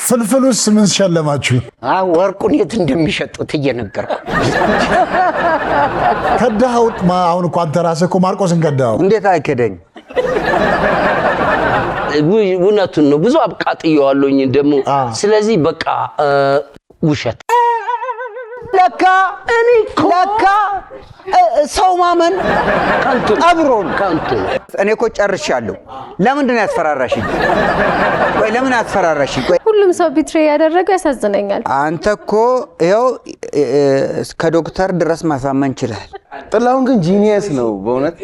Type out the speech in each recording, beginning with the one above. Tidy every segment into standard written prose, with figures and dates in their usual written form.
ፍልፍሉስ ምን ሸለማችሁ? ወርቁን የት እንደሚሸጡት እየነገርኩ ከዳው አሁን እኮ አንተ ራስህ እኮ ማርቆስን ከዳው። እንዴት አይከደኝ? እውነቱን ነው። ብዙ አብቃጥየዋለሁኝ ደግሞ ስለዚህ በቃ ውሸት ለካ ሰው ማመን አብሮን ካንቱ እኔ እኮ ጨርሻለሁ። ለምንድን ነው ያስፈራራሽኝ? ቆይ ለምን ያስፈራራሽኝ? ቆይ ሁሉም ሰው ቢትሬ ያደረገው ያሳዝነኛል። አንተ እኮ ይኸው እስከ ዶክተር ድረስ ማሳመን ይችላል። ጥላሁን ግን ጂኒየስ ነው በእውነት።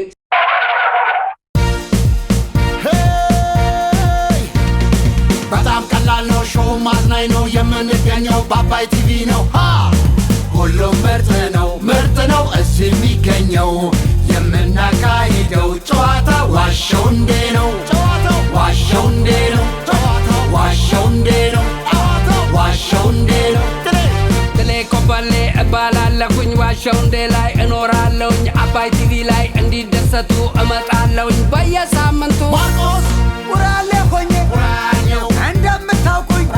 በጣም ቀላል ነው። ሾው ማዝናኝ ነው። የምንገኘው በአባይ ቲቪ ነው። ሁሉም ምርጥ ነው እዚህ የሚገኘው። የምናካሂደው ጨዋታ ዋሸው እንዴ ነው። ዋሸው እንዴ ነው። ዋሸው እንዴ ነው። ዋሸው እንዴ ነው። ጥሌ ኮበሌ እባላለሁኝ። ዋሸው እንዴ ላይ እኖራለሁኝ። አባይ ቲቪ ላይ እንዲደሰቱ እመጣለሁኝ በየሳምንቱ። ማርቆስ ውራሌ ሆኜ እንደምታውቁኝ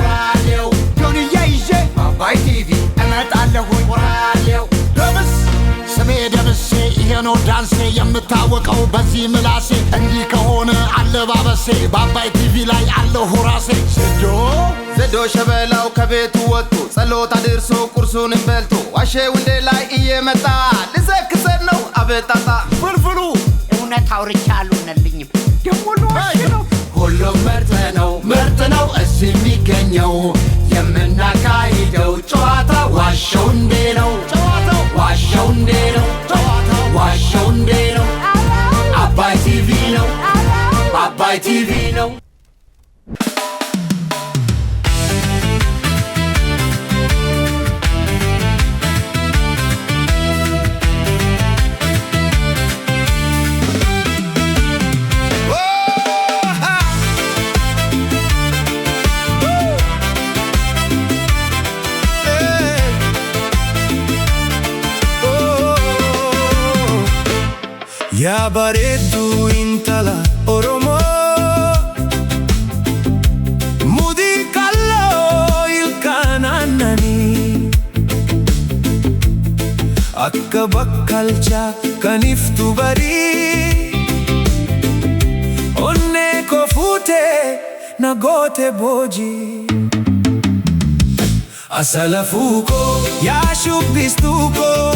ጆንያ ይዤ አባይ ቲቪ እመጣለሁኝ። ስሜ ደምሴ ይሄ ነው ዳንሴ። የምታወቀው በዚህ ምላሴ። እንዲህ ከሆነ አለባበሴ በአባይ ቲቪ ላይ አለሁ ራሴ። ዘዶ ሸበላው ከቤቱ ወጥቶ ጸሎት አድርሶ ቁርሱን በልቶ ዋሸው እንዴ ላይ እየመጣ ልዘክሰን ነው አበጣጣ ፍልፍሉ እውነት አውርቻ አልሆነልኝም ደሞ ነው። ሁሉም ምርጥ ነው እዚህ የሚገኘው። የምናካሂደው ጨዋታ ዋሸው እንዴ ነው። ዋሸው እንዴ ነው። ዋሸው እንዴ ነው። አባይ ቲቪ ነው። አባይ ቲቪ ነው። Ya bareedu intala Oromoo mudii qalloo ilkaan aannanii akka bakkalchaa kan iftu barii onnee koo fuutee na goote boojii asalaafuu koo yaa shubbistuu koo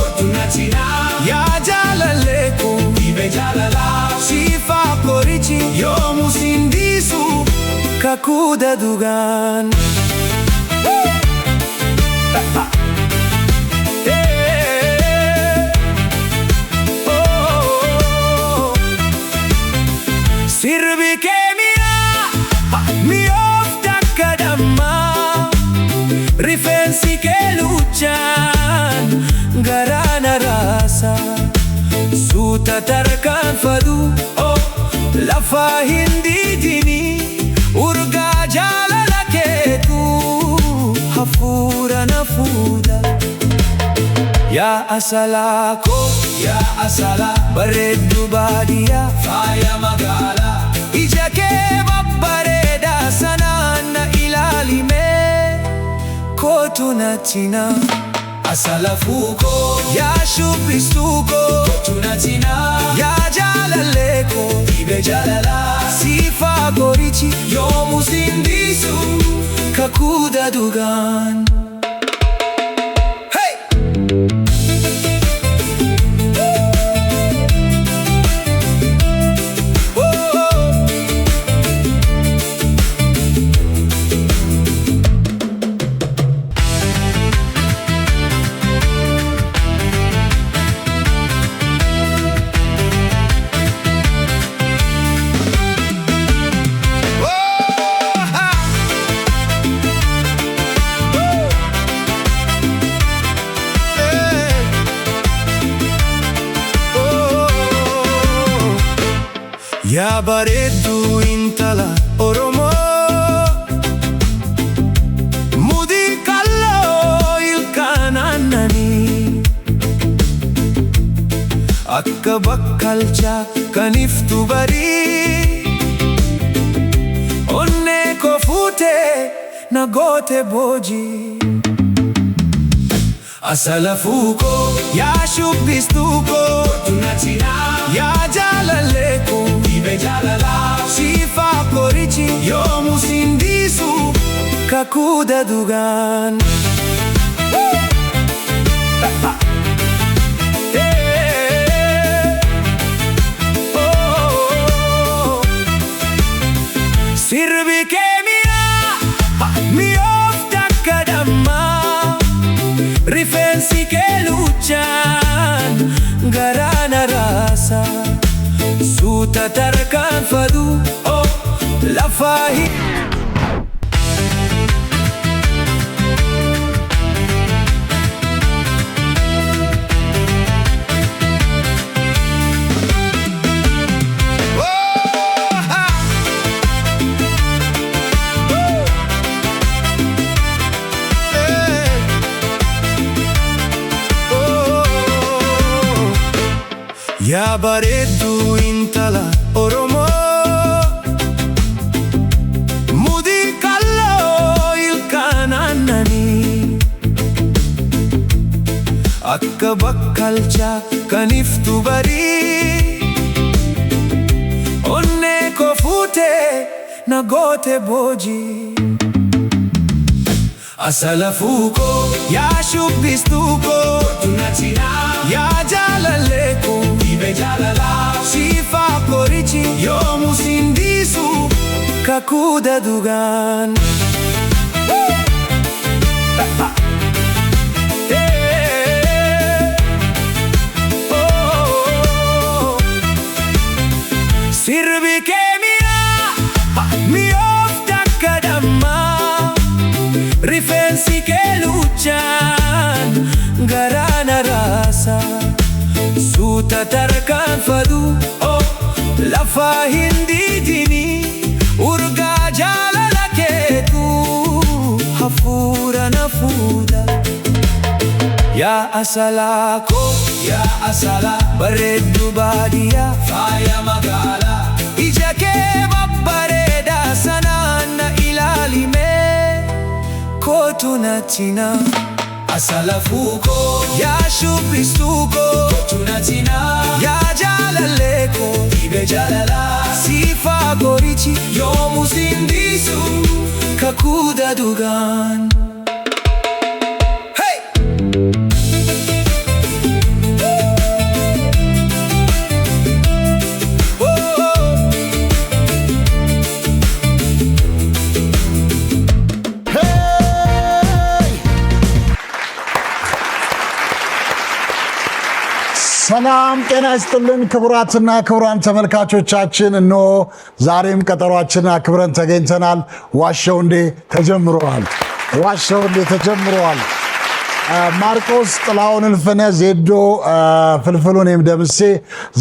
yaa jaalallee koo Sifa korichi yomu sindisu kakuda dugan. Sirbi ke mi ofta kadama rifensi ke luchan garana rasa. Suta tarkan fadu lafa hindi dini urga jalala ketu hafura nafuda ya asalako ya asala baredu badia faya magala ijake babbareda sanana ilalime kotunatina asalafuko ya shubbistuko tunatina ya jalaleko ibe jalala sifa gorichi yomu sindisu kakuda dugan. Hey! Ya bareedu intala Oromoo mudii qalloo ilkaan aannanii akka bakkalchaa kan iftu barii onnee koo fuutee na gote boji. Asalafuko ya shubbistuko tunatina ya jalaleko ibe jalala sifa korichi yo musindisu kakuda dugan. Sirbi ke mi ofta kadama rifensi ke luchan garana rasa suta tarkan fadu oh lafahi. Ya bareedu intala Oromoo mudii kalloo ilkaan aannanii akka bakkalchaa kan iftu barii onnee koo fuutee na goote boojii. Asalafuko ya shubbistuko tunatina ya jalaleko ibe jalala sifa korichi yo musindisu kakuda dugan. Sirbi ke mi ofta kadama rifensi ke luchan garana rasa suta tarkan fadu oh lafa hindi dini urga jalala ketu hafura nafuda. Ya asalako ya asala bareedu baadiya faaya magala ija ke babbareeda sanaan ilaalime kotunatina. Asalafuko ya shubbistuko tunatina ya jalaleko ibe jalala sifa gorichi yo musindisu kakuda dugan. Hey! ሰላም ጤና ይስጥልን ክቡራትና ክቡራን ተመልካቾቻችን፣ እነሆ ዛሬም ቀጠሯችንን አክብረን ተገኝተናል። ዋሸው እንዴ ተጀምሯል። ዋሸው እንዴ ተጀምሯል። ማርቆስ ጥላሁን፣ እልፍነህ፣ ዜዶ ፍልፍሉ፣ እኔም ደምሴ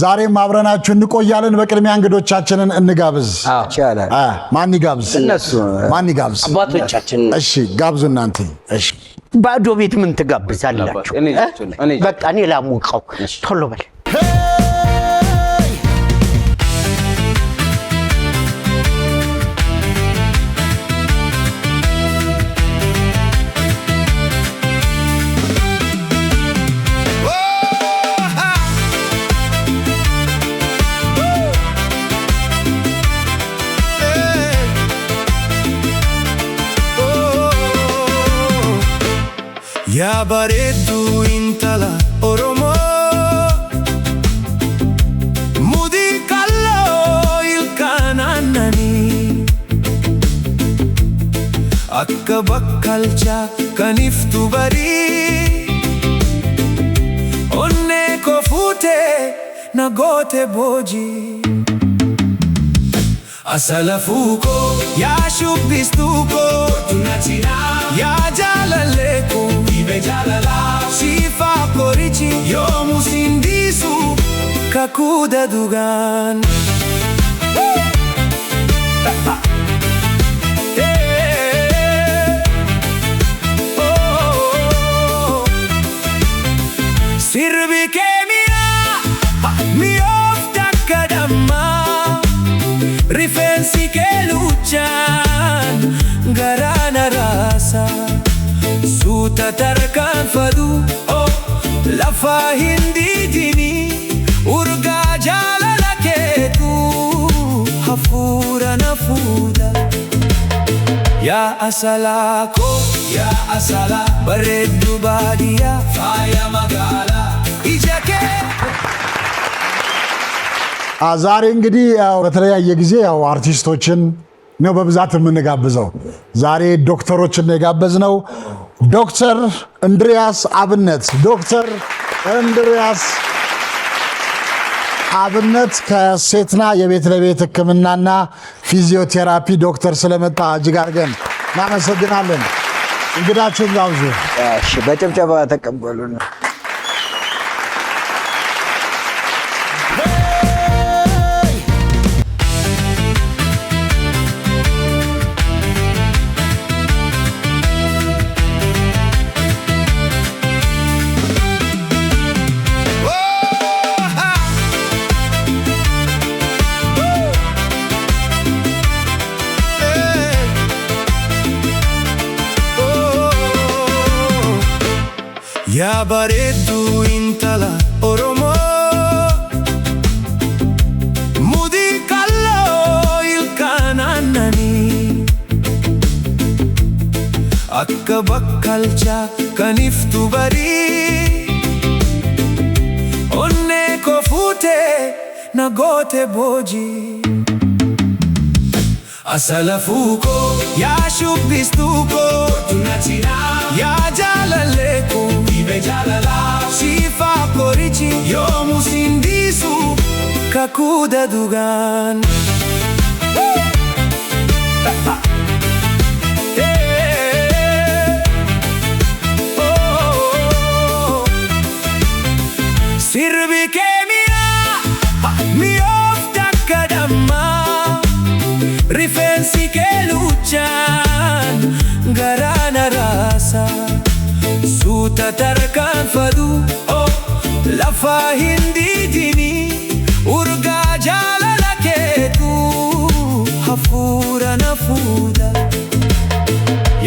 ዛሬም አብረናችሁ እንቆያለን። በቅድሚያ እንግዶቻችንን እንጋብዝ። ይቻላል። ማን ይጋብዝ? እነሱ ማን ይጋብዝ? አባቶቻችን። እሺ ጋብዙ እናንተ። እሺ ባዶ ቤት ምን ትጋብዛላችሁ? በቃ እኔ ላሙቀው ቶሎ በል። Ya bareedu intala Oromoo mudii kalloo ilkaan aannanii akka bakkalchaa kan iftu barii onnee koo fuutee na goote boojii. Asalafuko ya shubbistuko tunatina ya jalaleko ibe jalala sifa korichi yo musindisu kakuda dugan. Sirbi ke mi ofta kadama rifensi ke luchan garana tarkaanfatu lafaa hin diidini urgaa jaalala keetu hafuura na fuudha. Yaa asalaa koo yaa asalaa bareeddu baadiyyaa faaya magaalaa ija kee ዛሬ እንግዲህ በተለያየ ጊዜ ያው አርቲስቶችን ነው በብዛት የምንጋብዘው። ዛሬ ዶክተሮችን ነው የጋበዝነው። ዶክተር እንድሪያስ አብነት ከሴትና የቤት ለቤት ሕክምናና ፊዚዮቴራፒ ዶክተር ስለመጣ እጅግ አድርገን እናመሰግናለን። እንግዳችን ጋብዙ። እሺ፣ በጭብጨባ ተቀበሉን። yaa bareeddu intala Oromoo mudhii qalloo ilkaan aannanii akka bakkalchaa kan iftu barii onnee koo fuutee na goote boojii. Asalafuu koo yaa shubbistuu koo yaa jaalallee koo siifaa korichi yoomu sindiisu kakuuda dugaan. Sirbi kee mi'oofta akka dammaa rifeensi kee luchaan garaa na raasa. Suuta tarkaanfatu lafaa hin diidini urgaa jaalala keetu hafuura na fuudha.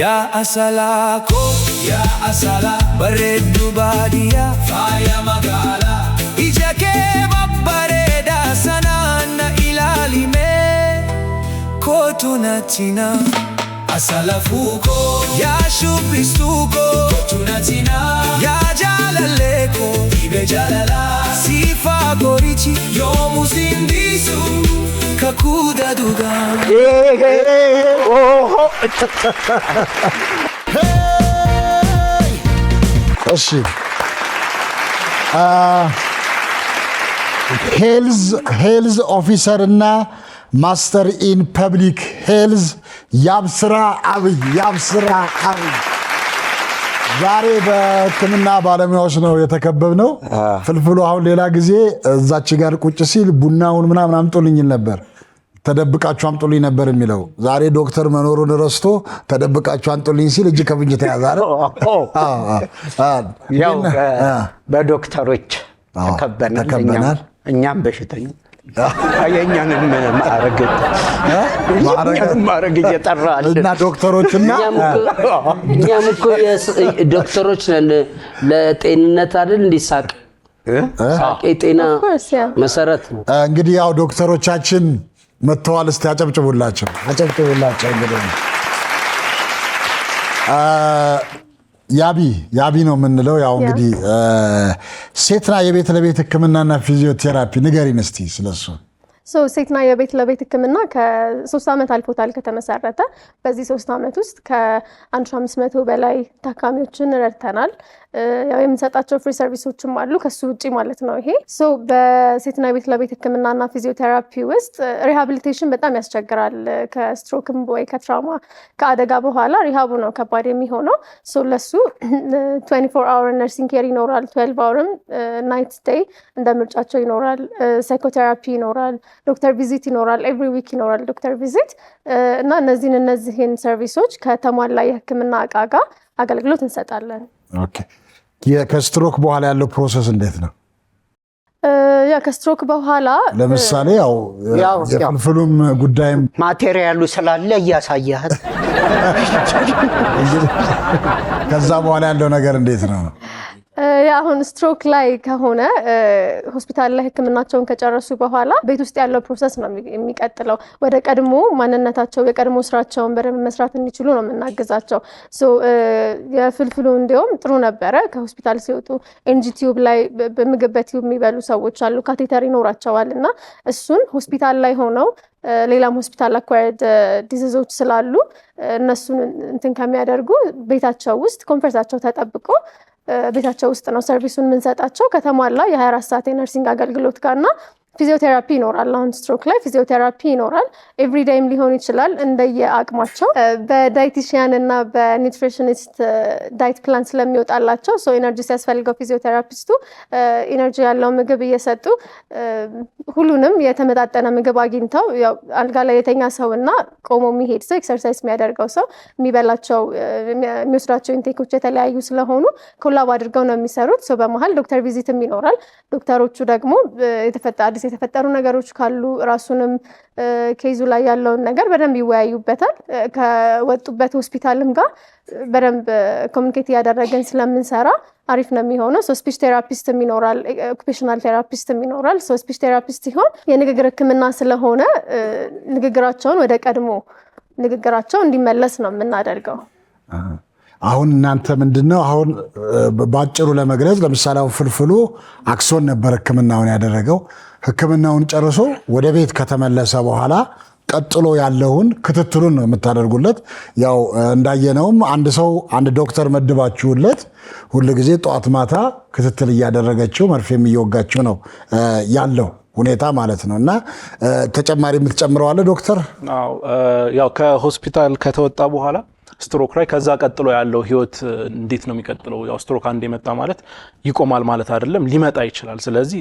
Yaa asalaa koo yaa asalaa bareeddu baadiyyaa faaya magaalaa ija kee babbareedaa sanaan na ilaalimee kootu natti na. Asalafuu koo yaa shubbistuu koo yaa jaalallee koo siifaa korichi yoomu sindiisu kakuuda dugaan. እሺ ሄልዝ ኦፊሰር እና ማስተር ኢን ፐብሊክ ሄልዝ ያብስራ አብይ ዛሬ በሕክምና ባለሙያዎች ነው የተከበብነው። ፍልፍሉ አሁን ሌላ ጊዜ እዛች ጋር ቁጭ ሲል ቡናውን ምናምን አምጦልኝ ነበር፣ ተደብቃችሁ አምጦልኝ ነበር የሚለው። ዛሬ ዶክተር መኖሩን ረስቶ ተደብቃችሁ አምጦልኝ ሲል እጅ ከፍንጅ ተያዘ። ያው በዶክተሮች ተከበናል፣ እኛም በሽተኞች የእኛንም ማዕረግ እየጠራ እና ዶክተሮችና እኛም እኮ ዶክተሮች ነን። ለጤንነት አይደል እንዲሳቅ የጤና መሰረት ነው። እንግዲህ ያው ዶክተሮቻችን መጥተዋል። እስቲ አጨብጭቡላቸው። እንግዲህ ያቢ ነው የምንለው። ያው እንግዲህ ሴትና የቤት ለቤት ሕክምናና ፊዚዮቴራፒ ንገሪን እስቲ ስለሱ። ሴትና የቤት ለቤት ሕክምና ከ3 ዓመት አልፎታል ከተመሰረተ። በዚህ 3 ዓመት ውስጥ ከ1500 በላይ ታካሚዎችን ረድተናል። ያው የምንሰጣቸው ፍሪ ሰርቪሶችም አሉ ከሱ ውጪ ማለት ነው። ይሄ በሴትና የቤት ለቤት ሕክምናና ፊዚዮቴራፒ ውስጥ ሪሃቢሊቴሽን በጣም ያስቸግራል። ከስትሮክም ወይ ከትራውማ ከአደጋ በኋላ ሪሃቡ ነው ከባድ የሚሆነው። ለሱ 24 አወር ነርሲንግ ኬር ይኖራል፣ 12 አወርም ናይት ስቴይ እንደ ምርጫቸው ይኖራል። ሳይኮቴራፒ ይኖራል፣ ዶክተር ቪዚት ይኖራል፣ ኤቭሪ ዊክ ይኖራል ዶክተር ቪዚት እና እነዚህን ሰርቪሶች ከተሟላ የሕክምና እቃ ጋር አገልግሎት እንሰጣለን። ኦኬ። ከስትሮክ በኋላ ያለው ፕሮሰስ እንዴት ነው? ያ ከስትሮክ በኋላ ለምሳሌ ያው የፍልፍሉም ጉዳይም ማቴሪያሉ ስላለ እያሳያል ከዛ በኋላ ያለው ነገር እንዴት ነው? አሁን ስትሮክ ላይ ከሆነ ሆስፒታል ላይ ሕክምናቸውን ከጨረሱ በኋላ ቤት ውስጥ ያለው ፕሮሰስ ነው የሚቀጥለው። ወደ ቀድሞ ማንነታቸው የቀድሞ ስራቸውን በደንብ መስራት እንዲችሉ ነው የምናግዛቸው። የፍልፍሉ እንዲያውም ጥሩ ነበረ። ከሆስፒታል ሲወጡ ኤንጂ ቲዩብ ላይ በምግብ በቲዩብ የሚበሉ ሰዎች አሉ፣ ካቴተር ይኖራቸዋል እና እሱን ሆስፒታል ላይ ሆነው ሌላም ሆስፒታል አኳየርድ ዲዚዞች ስላሉ እነሱን እንትን ከሚያደርጉ ቤታቸው ውስጥ ኮንፈርታቸው ተጠብቆ ቤታቸው ውስጥ ነው ሰርቪሱን የምንሰጣቸው ከተሟላ የ24 ሰዓት የነርሲንግ አገልግሎት ጋርና ፊዚዮቴራፒ ይኖራል። አሁን ስትሮክ ላይ ፊዚዮቴራፒ ይኖራል። ኤቭሪዴይም ሊሆን ይችላል እንደየአቅማቸው። በዳይቲሽያን እና በኒውትሪሽኒስት ዳይት ፕላን ስለሚወጣላቸው ኤነርጂ ሲያስፈልገው ፊዚዮቴራፒስቱ ኤነርጂ ያለው ምግብ እየሰጡ ሁሉንም የተመጣጠነ ምግብ አግኝተው አልጋ ላይ የተኛ ሰው እና ቆሞ የሚሄድ ሰው ኤክሰርሳይዝ የሚያደርገው ሰው የሚበላቸው የሚወስዳቸው ኢንቴኮች የተለያዩ ስለሆኑ ኮላብ አድርገው ነው የሚሰሩት። በመሀል ዶክተር ቪዚትም ይኖራል። ዶክተሮቹ ደግሞ የተፈጠሩ ነገሮች ካሉ ራሱንም ኬዙ ላይ ያለውን ነገር በደንብ ይወያዩበታል። ከወጡበት ሆስፒታልም ጋር በደንብ ኮሚኒኬት እያደረገን ስለምንሰራ አሪፍ ነው የሚሆነው። ስፒች ቴራፒስትም ይኖራል፣ ኦኩፔሽናል ቴራፒስትም ይኖራል። ስፒች ቴራፒስት ሲሆን የንግግር ሕክምና ስለሆነ ንግግራቸውን ወደ ቀድሞ ንግግራቸው እንዲመለስ ነው የምናደርገው። አሁን እናንተ ምንድነው አሁን ባጭሩ ለመግለጽ ለምሳሌ ፍልፍሉ አክሶን ነበር ሕክምናውን ያደረገው። ሕክምናውን ጨርሶ ወደ ቤት ከተመለሰ በኋላ ቀጥሎ ያለውን ክትትሉን ነው የምታደርጉለት። ያው እንዳየነውም አንድ ዶክተር መድባችሁለት ሁሉ ጊዜ ጠዋት ማታ ክትትል እያደረገችው መርፌም እየወጋችው ነው ያለው ሁኔታ ማለት ነው። እና ተጨማሪ የምትጨምረው አለ ዶክተር? አዎ ያው ከሆስፒታል ከተወጣ በኋላ ስትሮክ ላይ ከዛ ቀጥሎ ያለው ህይወት እንዴት ነው የሚቀጥለው? ያው ስትሮክ አንድ የመጣ ማለት ይቆማል ማለት አይደለም፣ ሊመጣ ይችላል። ስለዚህ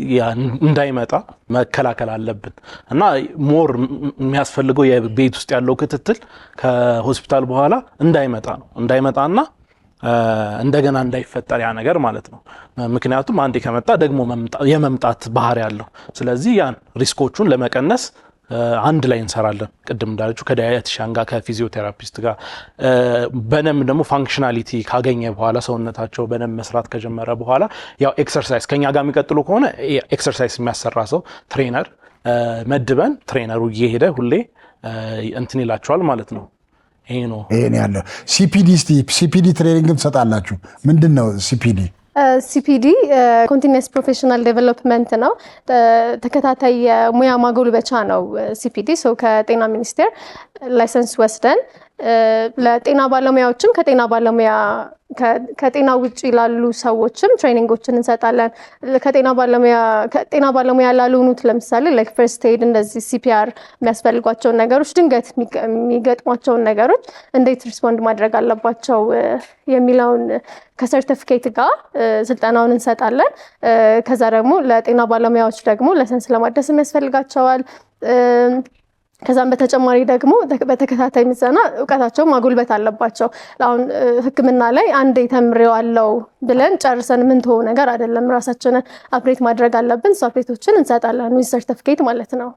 እንዳይመጣ መከላከል አለብን እና ሞር የሚያስፈልገው የቤት ውስጥ ያለው ክትትል ከሆስፒታል በኋላ እንዳይመጣና እንደገና እንዳይፈጠር ያ ነገር ማለት ነው። ምክንያቱም አንዴ ከመጣ ደግሞ የመምጣት ባህሪ ያለው። ስለዚህ ያን ሪስኮቹን ለመቀነስ አንድ ላይ እንሰራለን። ቅድም እንዳለችው ከዳያቲሻን ጋር ከፊዚዮቴራፒስት ጋር በደንብ ደግሞ ፋንክሽናሊቲ ካገኘ በኋላ ሰውነታቸው በደንብ መስራት ከጀመረ በኋላ ያው ኤክሰርሳይዝ ከኛ ጋር የሚቀጥሉ ከሆነ ኤክሰርሳይዝ የሚያሰራ ሰው ትሬነር መድበን ትሬነሩ እየሄደ ሁሌ እንትን ይላቸዋል ማለት ነው። ይሄ ነው ያለው። ሲፒዲ ትሬኒንግም ትሰጣላችሁ? ምንድን ነው ሲፒዲ? ሲፒዲ ኮንቲኒየስ ፕሮፌሽናል ዴቨሎፕመንት ነው። ተከታታይ የሙያ ማጎልበቻ ነው ሲፒዲ። ከጤና ሚኒስቴር ላይሰንስ ወስደን ለጤና ባለሙያዎችም ከጤና ውጭ ላሉ ሰዎችም ትሬኒንጎችን እንሰጣለን። ከጤና ባለሙያ ላልሆኑት ለምሳሌ ላይክ ፈርስት ኤድ እንደዚህ ሲፒአር የሚያስፈልጓቸውን ነገሮች ድንገት የሚገጥሟቸውን ነገሮች እንዴት ሪስፖንድ ማድረግ አለባቸው የሚለውን ከሰርቲፊኬት ጋር ስልጠናውን እንሰጣለን። ከዛ ደግሞ ለጤና ባለሙያዎች ደግሞ ለሰንስ ለማድረስ የሚያስፈልጋቸዋል። ከዛም በተጨማሪ ደግሞ በተከታታይ ምዘና እውቀታቸውን ማጎልበት አለባቸው። አሁን ሕክምና ላይ አንዴ ተምሬዋለሁ ብለን ጨርሰን የምንተወው ነገር አይደለም። ራሳችንን አፕዴት ማድረግ አለብን። አፕዴቶችን እንሰጣለን ዊዝ ሰርቲፊኬት ማለት ነው።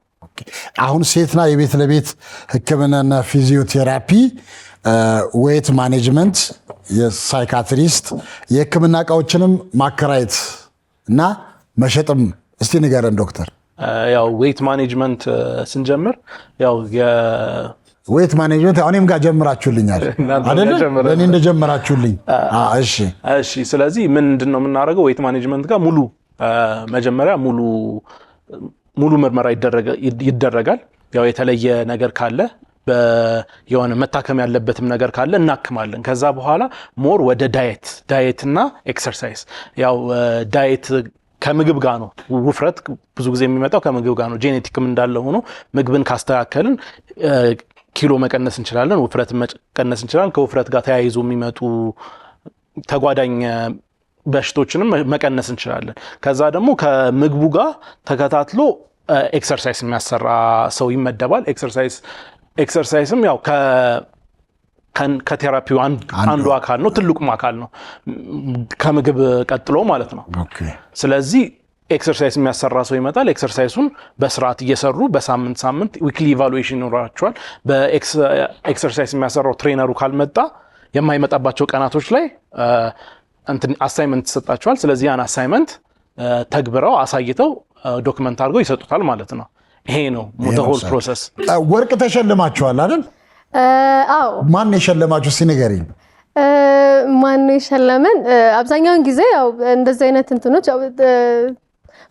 አሁን ሴትና የቤት ለቤት ሕክምናና ፊዚዮቴራፒ፣ ዌት ማኔጅመንት፣ የሳይካትሪስት የሕክምና እቃዎችንም ማከራየት እና መሸጥም እስቲ ንገረን ዶክተር። ያው ዌት ማኔጅመንት ስንጀምር ያው ዌት ማኔጅመንት እኔም ጋር ጀምራችሁልኛል አይደል? ለኔ እንደጀመራችሁልኝ። እሺ። ስለዚህ ምንድነው የምናደርገው? ዌት ማኔጅመንት ጋር መጀመሪያ ሙሉ ምርመራ ይደረጋል። ያው የተለየ ነገር ካለ የሆነ መታከም ያለበትም ነገር ካለ እናክማለን። ከዛ በኋላ ሞር ወደ ዳየትና ኤክሰርሳይዝ። ያው ዳየት ከምግብ ጋር ነው። ውፍረት ብዙ ጊዜ የሚመጣው ከምግብ ጋር ነው። ጄኔቲክም እንዳለ ሆኖ ምግብን ካስተካከልን ኪሎ መቀነስ እንችላለን፣ ውፍረት መቀነስ እንችላለን። ከውፍረት ጋር ተያይዞ የሚመጡ ተጓዳኝ በሽቶችንም መቀነስ እንችላለን። ከዛ ደግሞ ከምግቡ ጋር ተከታትሎ ኤክሰርሳይዝ የሚያሰራ ሰው ይመደባል። ኤክሰርሳይዝም ያው ከቴራፒው አንዱ አካል ነው፣ ትልቁም አካል ነው ከምግብ ቀጥሎ ማለት ነው። ስለዚህ ኤክሰርሳይዝ የሚያሰራ ሰው ይመጣል። ኤክሰርሳይዙን በስርዓት እየሰሩ በሳምንት ዊክሊ ኢቫሉዌሽን ይኖራቸዋል። በኤክሰርሳይዝ የሚያሰራው ትሬነሩ ካልመጣ የማይመጣባቸው ቀናቶች ላይ አሳይመንት ይሰጣቸዋል። ስለዚህ ያን አሳይመንት ተግብረው አሳይተው ዶክመንት አድርገው ይሰጡታል ማለት ነው። ይሄ ነው ሆል ፕሮሰስ። ወርቅ ተሸልማችኋል አይደል? አዎ። ማን የሸለማችሁ እስቲ ንገሪኝ። ማን የሸለመን? አብዛኛውን ጊዜ ያው እንደዚህ አይነት እንትኖች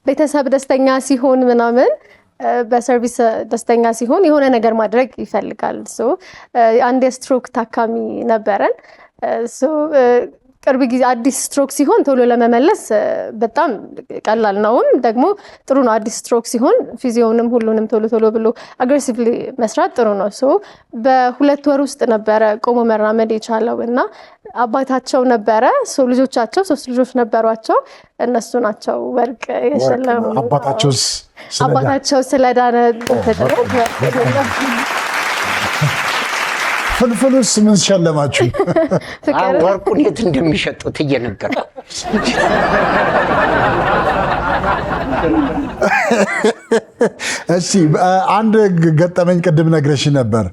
ቤተሰብ ደስተኛ ሲሆን ምናምን በሰርቪስ ደስተኛ ሲሆን የሆነ ነገር ማድረግ ይፈልጋል። አንድ የስትሮክ ታካሚ ነበረን። ቅርብ ጊዜ አዲስ ስትሮክ ሲሆን ቶሎ ለመመለስ በጣም ቀላል ነውም ደግሞ ጥሩ ነው። አዲስ ስትሮክ ሲሆን ፊዚዮንም ሁሉንም ቶሎ ብሎ አግሬሲቭሊ መስራት ጥሩ ነው። በ2 ወር ውስጥ ነበረ ቆሞ መራመድ የቻለው እና አባታቸው ነበረ። ልጆቻቸው 3 ልጆች ነበሯቸው። እነሱ ናቸው ወርቅ የሸለሙ። አባታቸው ስለዳነ ፍልፍሉስ ምን ሸለማችሁ? ወርቁን የት እንደሚሸጡት እየነገርኩ እሺ፣ አንድ ገጠመኝ ቅድም ነግረሽ ነበር።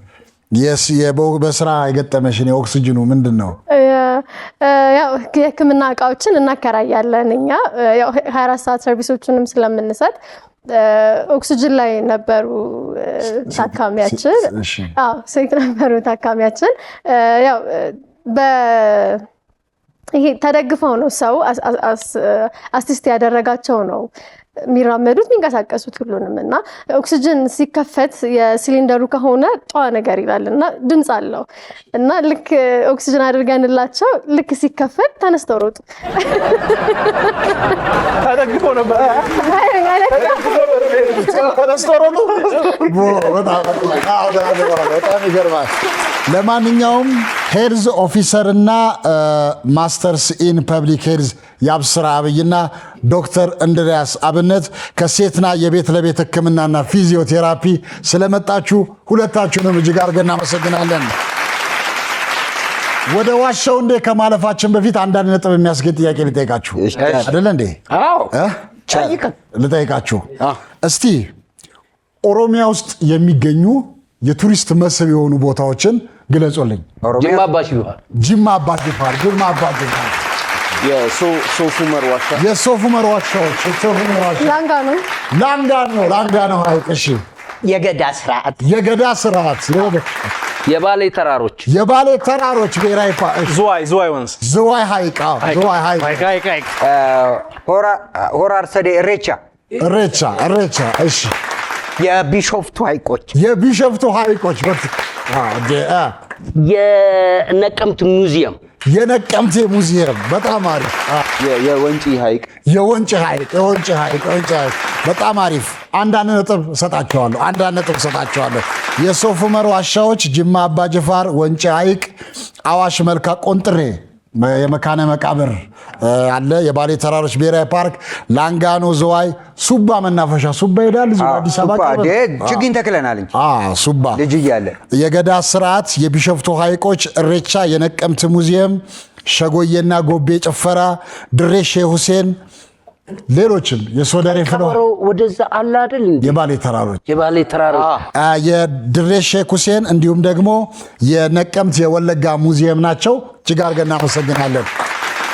በስራ የገጠመሽን የኦክሲጅኑ ምንድን ነው? ያው የሕክምና እቃዎችን እናከራያለን እኛ ያው 24 ሰዓት ሰርቪሶችንም ስለምንሰጥ ኦክሲጅን ላይ ነበሩ ታካሚያችን። አዎ ሴት ነበሩ ታካሚያችን። ያው ይሄ ተደግፈው ነው ሰው አሲስት ያደረጋቸው ነው የሚራመዱት የሚንቀሳቀሱት ሁሉንም እና ኦክሲጅን ሲከፈት የሲሊንደሩ ከሆነ ጧ ነገር ይላል እና ድምፅ አለው እና ልክ ኦክሲጅን አድርገንላቸው ልክ ሲከፈት ተነስተው ሮጡ። ተደግፈው ነበር። በጣም ይገርማል። ለማንኛውም ሄልዝ ኦፊሰር እና ማስተርስ ኢን ፐብሊክ ሄልዝ የአብስራ አብይና ዶክተር እንድሪያስ አብነት ከሴትና የቤት ለቤት ሕክምናና ፊዚዮቴራፒ ስለመጣችሁ ሁለታችሁንም እጅግ አድርገን እናመሰግናለን። ወደ ዋሻው እንዴ ከማለፋችን በፊት አንዳንድ ነጥብ የሚያስገኝ ጥያቄ ልጠይቃችሁ አይደለ እንዴ? አዎ ልጠይቃችሁ። እስቲ ኦሮሚያ ውስጥ የሚገኙ የቱሪስት መስህብ የሆኑ ቦታዎችን ግለጹልኝ። ጅማ አባጅፋር፣ ጅማ አባጅፋር፣ ጅማ አባጅፋር፣ የሶፉመር ዋሻ፣ የሶፉመር ዋሻዎች፣ ላንጋኖ ሐይቅ፣ እሺ፣ የገዳ ስርዓት፣ የገዳ ስርዓት፣ የባሌ ተራሮች፣ የባሌ ተራሮች ብሔራዊ ፓርክ፣ ዝዋይ ወንዝ፣ ዝዋይ ሐይቅ፣ ዝዋይ ሐይቅ፣ ሆራ አርሰዴ፣ እሬቻ፣ እሺ፣ የቢሾፍቱ ሐይቆች፣ የቢሾፍቱ ሐይቆች፣ የነቀምት ሙዚየም፣ የነቀምቴ ሙዚየም፣ በጣም አሪፍ። የወንጪ ሐይቅ፣ የወንጪ ሐይቅ፣ በጣም አሪፍ። አንዳንድ ነጥብ ሰጣቸዋለሁ። የሶፉመር ዋሻዎች፣ ጅማ አባጅፋር፣ ወንጪ ሐይቅ፣ አዋሽ መልካ ቆንጥሬ የመካነ መቃብር አለ፣ የባሌ ተራሮች ብሔራዊ ፓርክ፣ ላንጋኖ፣ ዝዋይ፣ ሱባ መናፈሻ። ሱባ ሄዳል አዲስ አበባ ችግኝ ተክለናል እንጂ ሱባ ልጅ እያለ። የገዳ ስርዓት፣ የቢሾፍቱ ሐይቆች፣ እሬቻ፣ የነቀምት ሙዚየም፣ ሸጎዬና ጎቤ ጭፈራ፣ ድሬ ሼህ ሁሴን፣ ሌሎችም የሶደሬ ወደዛ አለ አይደል እንዴ? የባሌ ተራሮች፣ የድሬ ሼክ ሁሴን እንዲሁም ደግሞ የነቀምት የወለጋ ሙዚየም ናቸው። እጅግ አድርገን እናመሰግናለን።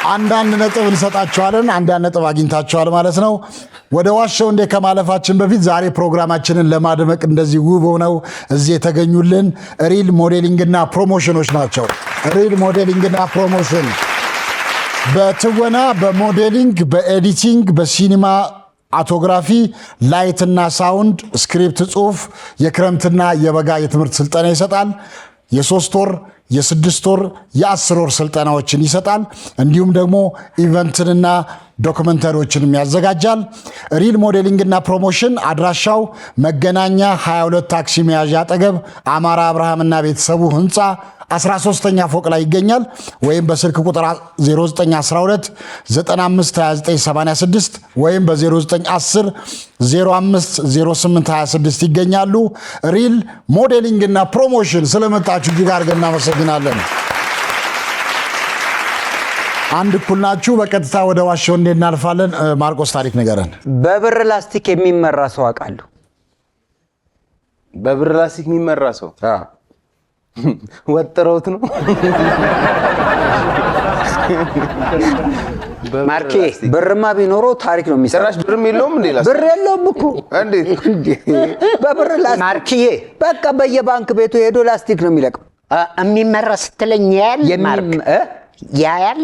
አንዳንድ ነጥብ እንሰጣቸዋለን። አንዳንድ ነጥብ አግኝታቸዋል ማለት ነው። ወደ ዋሻው እንዴ ከማለፋችን በፊት ዛሬ ፕሮግራማችንን ለማድመቅ እንደዚህ ውብ ሆነው እዚህ የተገኙልን ሪል ሞዴሊንግና ፕሮሞሽኖች ናቸው። ሪል ሞዴሊንግና ፕሮሞሽን በትወና፣ በሞዴሊንግ፣ በኤዲቲንግ፣ በሲኒማ አቶግራፊ፣ ላይትና ሳውንድ፣ ስክሪፕት ጽሁፍ፣ የክረምትና የበጋ የትምህርት ስልጠና ይሰጣል። የ3 ወር፣ የ6 ወር፣ የ10 ወር ስልጠናዎችን ይሰጣል። እንዲሁም ደግሞ ኢቨንትንና ዶክመንተሪዎችንም ያዘጋጃል። ሪል ሞዴሊንግና ፕሮሞሽን አድራሻው መገናኛ 22 ታክሲ መያዣ አጠገብ አማራ አብርሃምና ቤተሰቡ ህንፃ 13ኛ ፎቅ ላይ ይገኛል። ወይም በስልክ ቁጥር 0912 952986 ወይም በ0910 050826 ይገኛሉ። ሪል ሞዴሊንግ እና ፕሮሞሽን ስለመጣችሁ እጅግ አድርገን እናመሰግናለን። አንድ እኩል ናችሁ። በቀጥታ ወደ ዋሻው እናልፋለን። ማርቆስ ታሪክ ንገረን። በብር ላስቲክ የሚመራ ሰው አውቃለሁ። በብር ላስቲክ የሚመራ ሰው ወጥረውት ነው። ማርኬ ብርማ ቢኖረው ታሪክ ነው የሚሰራው። ጭራሽ ብርም የለውም እንዴ? ላስቲክ ብር የለውም እኮ እንዴት? በብር ላስቲክ ማርኬ በቃ በየባንክ ቤቱ ሄዶ ላስቲክ ነው የሚለቅም። የሚመራ ስትለኝ ያያል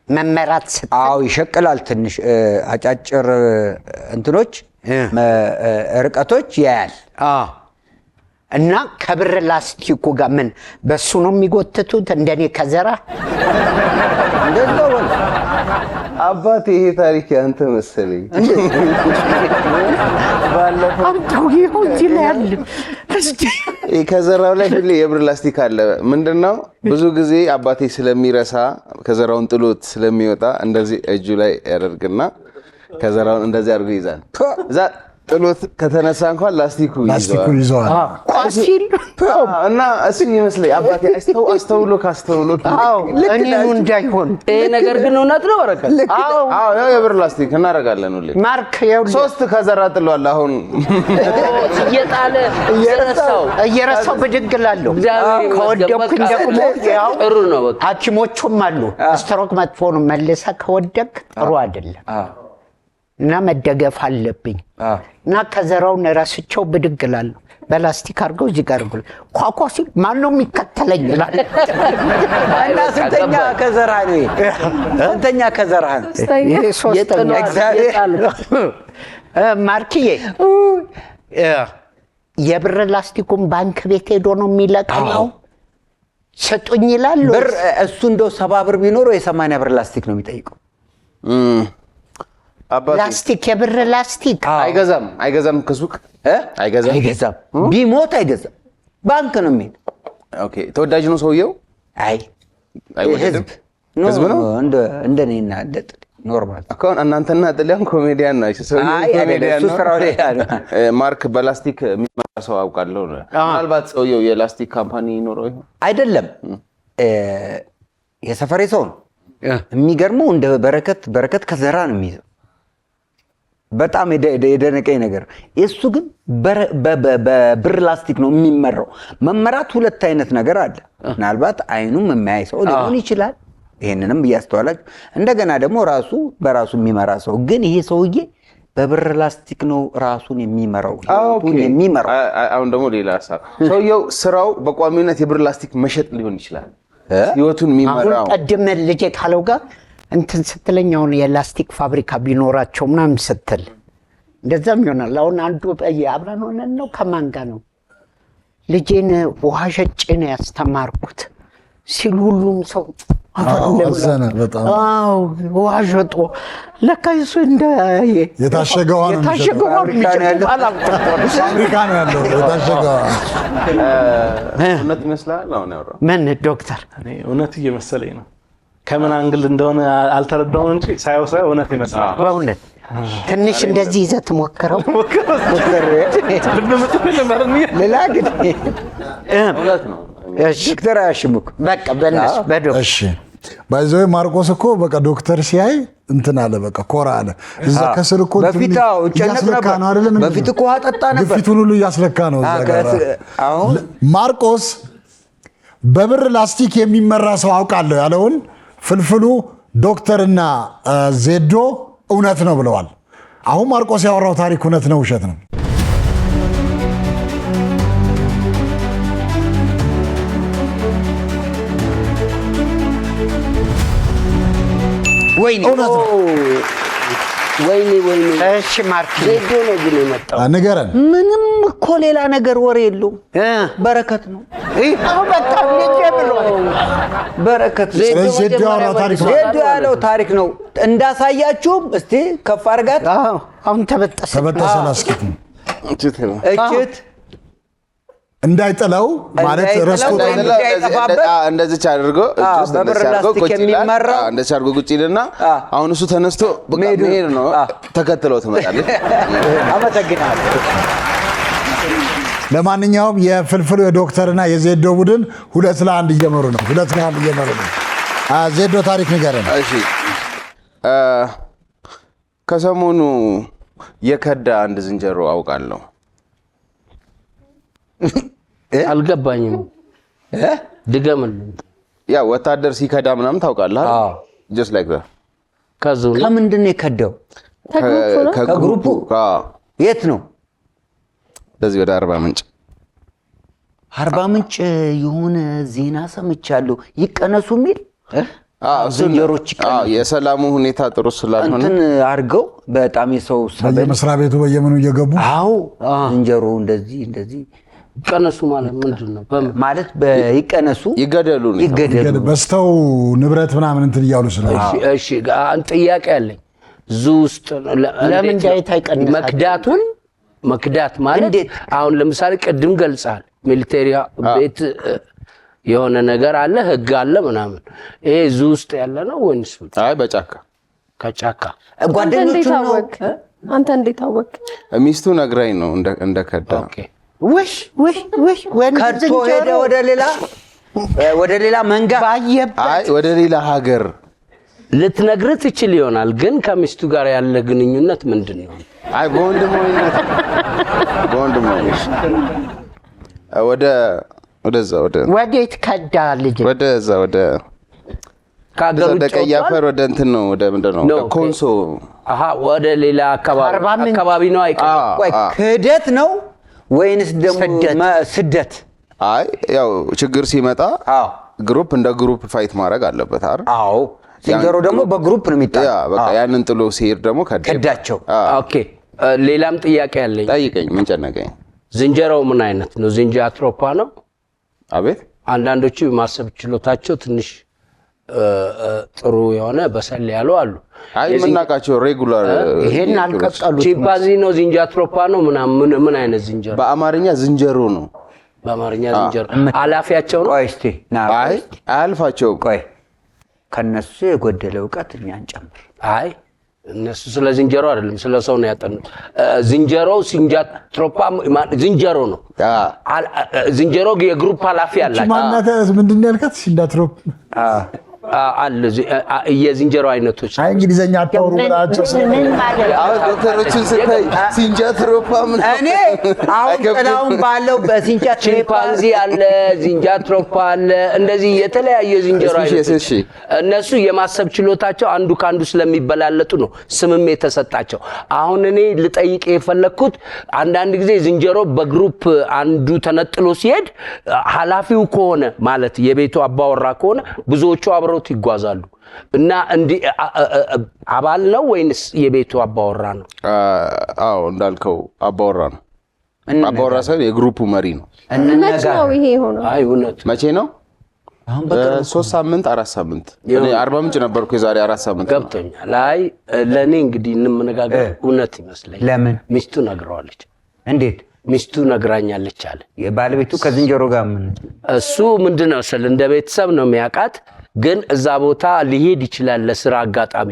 መመራት ስትል አዎ ይሸቅላል። ትንሽ አጫጭር እንትኖች ርቀቶች ያያል። እና ከብር ላስቲኩ ጋር ምን በሱ ነው የሚጎትቱት? እንደኔ ከዘራ እንደዛው አባቴ ይሄ ታሪክ ያንተ መሰለኝ። ባለፈው አንተው ይኸው እዚህ ላይ አለ። ከዘራው ላይ ሁሌ የብር ላስቲክ አለ። ምንድነው ብዙ ጊዜ አባቴ ስለሚረሳ ከዘራውን ጥሎት ስለሚወጣ እንደዚህ እጁ ላይ ያደርግና ከዘራውን እንደዚህ አድርጎ ይዛል። እዛ ጥሎት ከተነሳ እንኳን ላስቲኩ ይዘዋል። ቋሲል እና እሱ ይመስለኝ አባቴ አስተውሎ ካስተውሎ እኔኑ እንዳይሆን ይሄ ነገር ግን እውነት ነው። ወረቀት ያው የብር ላስቲክ እናደርጋለን ሁሌ። ማርክ ያው 3 ከዘራ ጥሏል። አሁን እየጣለ እየረሳው ብድግ እላለሁ። ከወደኩኝ ደግሞ ያው ጥሩ ነው። በቃ ሐኪሞቹም አሉ ስትሮክ መጥፎ ነው መልሰ ከወደክ ጥሩ አይደለም እና መደገፍ አለብኝ እና ከዘራውን ረስቸው ብድግ እላለሁ። በላስቲክ አድርገው እዚህ ጋር ብሎ ኳኳሲ ማን ነው የሚከተለኝ ይላል። እና ስንተኛ ከዘራ ነው? ስንተኛ ከዘራ ነው? ይሄ ሶስተኛ እግዚአብሔር ማርክዬ የብር ላስቲኩን ባንክ ቤት ሄዶ ነው የሚለቀመው። ሰጡኝ ይላል። ብር እሱ እንደው 70 ብር ቢኖረው የ80 ብር ላስቲክ ነው የሚጠይቀው። ላስቲክ የብር ላስቲክ አይገዛም ከሱቅ አይገዛም። ቢሞት አይገዛም። ባንክ ነው የሚሄድ። ኦኬ ተወዳጅ ነው ሰውየው። ህዝብ ነው እንደኔና እንደጥ ኖርማል አሁን እናንተና ጥሊያን ኮሜዲያን ናቸው። ማርክ በላስቲክ የሚመራ ሰው አውቃለሁ። ምናልባት ሰውየው የላስቲክ ካምፓኒ ይኖረው ይሆን? አይደለም የሰፈሬ ሰው ነው። የሚገርመው እንደ በረከት ከዘራ ነው የሚይዘው። በጣም የደነቀኝ ነገር እሱ ግን በብር ላስቲክ ነው የሚመራው። መመራት ሁለት አይነት ነገር አለ። ምናልባት አይኑም የሚያይ ሰው ሊሆን ይችላል። ይሄንንም እያስተዋላችሁ እንደገና ደግሞ ራሱ በራሱ የሚመራ ሰው ግን ይሄ ሰውዬ በብር ላስቲክ ነው ራሱን የሚመራው። አሁን ደግሞ ሌላ ሀሳብ ሰውየው ስራው በቋሚነት የብር ላስቲክ መሸጥ ሊሆን ይችላል። ህይወቱን የሚመራው አሁን ቀደም ልጄ ካለው ጋር እንትን ስትለኝ አሁን የላስቲክ ፋብሪካ ቢኖራቸው ምናምን ስትል እንደዛም ይሆናል። አሁን አንዱ አብረን ሆነን ነው ከማን ጋር ነው ልጄን ውሃ ሸጬ ነው ያስተማርኩት ሲል ሁሉም ሰው አዘነ በጣም። ውሃ ሸጦ ለካ እሱ እንደ የታሸገው ፋብሪካ ነው ያለው የታሸገው። እውነት ይመስላል አሁን ያወራው ምን ዶክተር? እኔ እውነት እየመሰለኝ ነው። ከምን አንግል እንደሆነ አልተረዳሁም እንጂ ሳይው እውነት ይመስላል። በእውነት ትንሽ እንደዚህ ይዘህ ትሞክረው ሌላ ግን እውነት ነው። ዶክተር አያሽሙክ በቃ በእነሱ በዶክተር እሺ ባይዘው ማርቆስ እኮ በቃ ዶክተር ሲያይ እንትን አለ በቃ ኮራ አለ። እዛ ከስር እኮ በፊታው ጨነቅ ነበር። በፊት እኮ አጠጣ ነበር። ግፊቱን ሁሉ እያስለካ ነው እዛ ጋር። አሁን ማርቆስ በብር ላስቲክ የሚመራ ሰው አውቃለሁ ያለውን ፍልፍሉ ዶክተርና ዜዶ እውነት ነው ብለዋል። አሁን ማርቆስ ያወራው ታሪክ እውነት ነው ውሸት ነው? ወይኔ እሺ ማርክ ዜዶ ነው ግን የመጣው። ንገረን። ምንም እኮ ሌላ ነገር ወሬ የለውም። በረከት ነው። አሁን በቃ ልጄ ብሎ በረከት ዜዶ ያለው ታሪክ ነው። እንዳሳያችሁም እስቲ ከፍ አድርጋት። አሁን ተበጠሰ ላስኪት ነው እችት እንዳይጥለው ማለት ረስቶ እንደዚህ አድርጎ ቁጭ ይልና አሁን እሱ ተነስቶ መሄድ ነው። ተከትለው ትመጣለች። አመሰግናለሁ። ለማንኛውም የፍልፍሉ የዶክተርና የዜዶ ቡድን 2-1 እየመሩ ነው። ዜዶ ታሪክ ንገረን። እሺ ከሰሞኑ የከዳ አንድ ዝንጀሮ አውቃለሁ። አልገባኝም። ድገምልኝ። ያ ወታደር ሲከዳ ምናምን ታውቃለህ? just like that ከምንድን ነው የከዳው? ከግሩፑ የት ነው? ለዚህ ወደ አርባ ምንጭ የሆነ ዜና ሰምቻለሁ። ይቀነሱ የሚል ዝንጀሮች የሰላሙ ሁኔታ ጥሩ ስላልሆነ እንትን አድርገው በጣም የሰው ሰበል በየመስሪያ ቤቱ በየምኑ እየገቡ ዝንጀሮ እንደዚህ ይቀነሱ ማለት ምንድን ነው? ማለት ይቀነሱ ይገደሉ በስተው ንብረት ምናምን እንትን እያሉ ስለሆነ። እሺ ጥያቄ አለኝ። ዙ ውስጥ ለምን እንዳይታ ይቀነሳል? መክዳት ማለት አሁን ለምሳሌ ቅድም ገልጻል። ሚሊቴሪ ቤት የሆነ ነገር አለ፣ ህግ አለ ምናምን። ይሄ ዙ ውስጥ ያለ ነው ወይስ? አይ በጫካ ከጫካ ጓደኞቹ ነው። አንተ እንዴት አወቅ? ሚስቱ ነግራኝ ነው እንደከዳ። ኦኬ ውሽ ከቶ ሄደ ወደ ሌላ መንጋ አይ ወደ ሌላ ሀገር ልትነግርህ ትችል ይሆናል፣ ግን ከሚስቱ ጋር ያለ ግንኙነት ምንድን ነው? አይ በወንድሞኝነት ወዴት ከዳ ልጅ? ወደዛ ወደ ቀይ አፈር ወደ እንትን ነው ወደ ምንድን ነው ኮንሶ። ወደ ሌላ አካባቢ ነው። ክህደት ነው ወይንስ ደግሞ ስደት? አይ ያው ችግር ሲመጣ ግሩፕ እንደ ግሩፕ ፋይት ማድረግ አለበት አይደል? አዎ ዝንጀሮ ደግሞ በግሩፕ ነው የሚጣለው። ያ በቃ ያንን ጥሎ ሲሄድ ደግሞ ከዳቸው። ኦኬ ሌላም ጥያቄ አለኝ። ጠይቀኝ። ምን ጨነቀኝ? ዝንጀሮው ምን አይነት ነው? ዝንጃትሮፓ ነው? አቤት። አንዳንዶቹ ማሰብ ችሎታቸው ትንሽ ጥሩ የሆነ በሰል ያሉ አሉ። አይ የምናውቃቸው ሬጉላር ይሄን አልቀጠሉት። ቺምፓንዚ ነው? ዝንጃትሮፓ ነው? ምን አይነት ዝንጀሮ? በአማርኛ ዝንጀሮ ነው። በአማርኛ ዝንጀሮ አላፊያቸው ነው? ቆይ እስቲ አይ አያልፋቸውም። ቆይ ከነሱ የጎደለ እውቀት እኛን ጨምር። አይ እነሱ ስለ ዝንጀሮ አይደለም ስለ ሰው ነው ያጠኑት። ዝንጀሮው ዝንጃትሮፓ ዝንጀሮ ነው። ዝንጀሮ የግሩፕ ኃላፊ አላቸው። ማናተ ምንድን ነው ያልካት? ዝንጃትሮፕ አለ የዝንጀሮ አይነቶች። አይ እንግሊዘኛ አታውሩ ብላችሁ ምን ማለት ነው? አሁን ዶክተሮችን ስታይ ዝንጃትሮፓ ምን እኔ አሁን ቀላውን ባለው ቺምፓንዚ አለ፣ ዝንጃትሮፓ አለ፣ እንደዚህ የተለያየ ዝንጀሮ አይነቶች። እነሱ የማሰብ ችሎታቸው አንዱ ካንዱ ስለሚበላለጡ ነው ስምም የተሰጣቸው። አሁን እኔ ልጠይቅ የፈለኩት አንዳንድ ጊዜ ዝንጀሮ በግሩፕ አንዱ ተነጥሎ ሲሄድ ኃላፊው ከሆነ ማለት የቤቱ አባወራ ከሆነ ብዙዎቹ አብረውት ይጓዛሉ እና እንዲ አባል ነው ወይንስ የቤቱ አባወራ ነው? አዎ እንዳልከው አባወራ ነው። አባወራ ሳይሆን የግሩፑ መሪ ነው። መቼ ነው ይሄ ሆኖ? አይ እውነት መቼ ነው? አሁን በ3 ሳምንት 4 ሳምንት እኔ 40 ምንጭ ነበርኩ የዛሬ 4 ሳምንት ገብቶኛል። አይ ለኔ እንግዲህ እንመነጋገር እውነት ይመስለኝ። ለምን? ሚስቱ ነግረዋለች። እንዴት? ሚስቱ ነግራኛለች አለ። የባለቤቱ ከዝንጀሮ ጋር ምን? እሱ ምንድነው ስለ እንደ ቤተሰብ ነው የሚያውቃት፣ ግን እዛ ቦታ ሊሄድ ይችላል ለስራ አጋጣሚ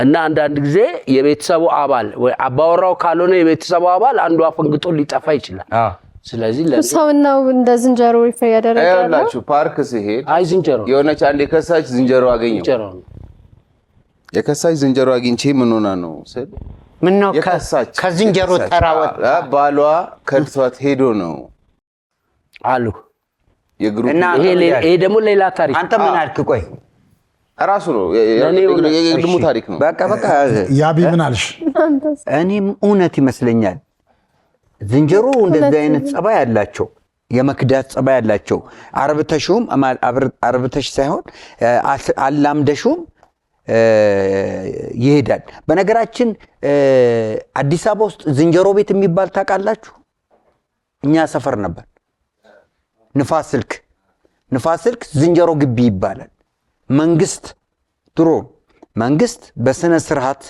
እና አንዳንድ ጊዜ የቤተሰቡ አባል ወይ አባወራው ካልሆነ የቤተሰቡ አባል አንዱ አፈንግጦ ሊጠፋ ይችላል። ስለዚህ ሰው ነው እንደ ዝንጀሮ ሪፈር ያደረጋል። ያላችሁ ፓርክ ሲሄድ አይ ዝንጀሮ የሆነች አንድ የከሳች ዝንጀሮ አገኘው። የከሳች ዝንጀሮ አግኝቼ ምን ሆና ነው ስል ምን ነው ከዝንጀሮ ተራወጥ ባሏ ከድቷት ሄዶ ነው አሉ የግሩፕ እና ይሄ ደግሞ ሌላ ታሪክ። አንተ ምን አልክ? ቆይ ራሱ ነው የግሙ ታሪክ ነው። በቃ ያቢ ምን አልሽ? እኔም እውነት ይመስለኛል ዝንጀሮ እንደዚህ አይነት ጸባይ ያላቸው የመክዳት ጸባይ ያላቸው አርብተሽ ሳይሆን አላምደሹም ይሄዳል። በነገራችን አዲስ አበባ ውስጥ ዝንጀሮ ቤት የሚባል ታውቃላችሁ? እኛ ሰፈር ነበር። ንፋስ ስልክ ዝንጀሮ ግቢ ይባላል። መንግስት በስነ ስርዓት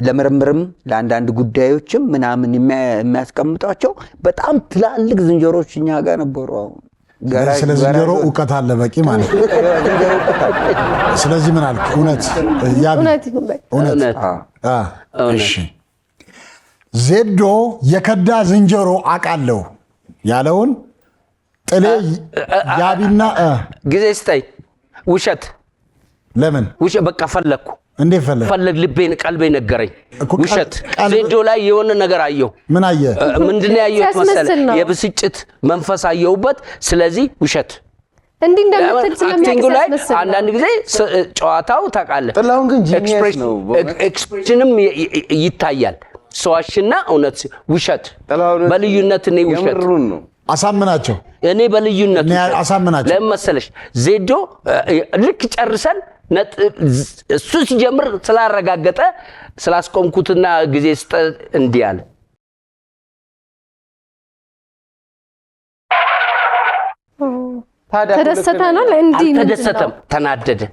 ለምርምርም ለአንዳንድ ጉዳዮችም ምናምን የሚያስቀምጣቸው በጣም ትላልቅ ዝንጀሮች እኛ ጋር ነበሩ። አሁን ስለ ዝንጀሮ እውቀት አለ በቂ ማለት ነው። ስለዚህ ምን አልክ? እውነት እሺ። ዜዶ የከዳ ዝንጀሮ አውቃለሁ ያለውን ጥሌ ያቢና ጊዜ ስታይ ውሸት ለምን ውሸት በቃ ፈለኩ እንዴ ፈለግ ልቤን ቀልቤ ነገረኝ ውሸት ዜዶ ላይ የሆነ ነገር አየሁ ምን አየ ምንድነው ያየሁት መሰለ የብስጭት መንፈስ አየሁበት ስለዚህ ውሸት እንዴ እንደምትል ስለሚያስመስል አንዳንድ ጊዜ ጨዋታው ታውቃለህ ጥላሁን ግን ጂኒየስ ነው ኤክስፕሬሽንም ይታያል ሰዋሽና እውነት ውሸት በልዩነት ነው ውሸት አሳምናቸው እኔ በልዩነት አሳምናቸው ለምሳሌሽ ዜዶ ልክ ጨርሰን እሱ ሲጀምር ስላረጋገጠ ስላስቆምኩትና ጊዜ እንዲያለ ተደሰተናል እንዴ ተደሰተም ተናደደ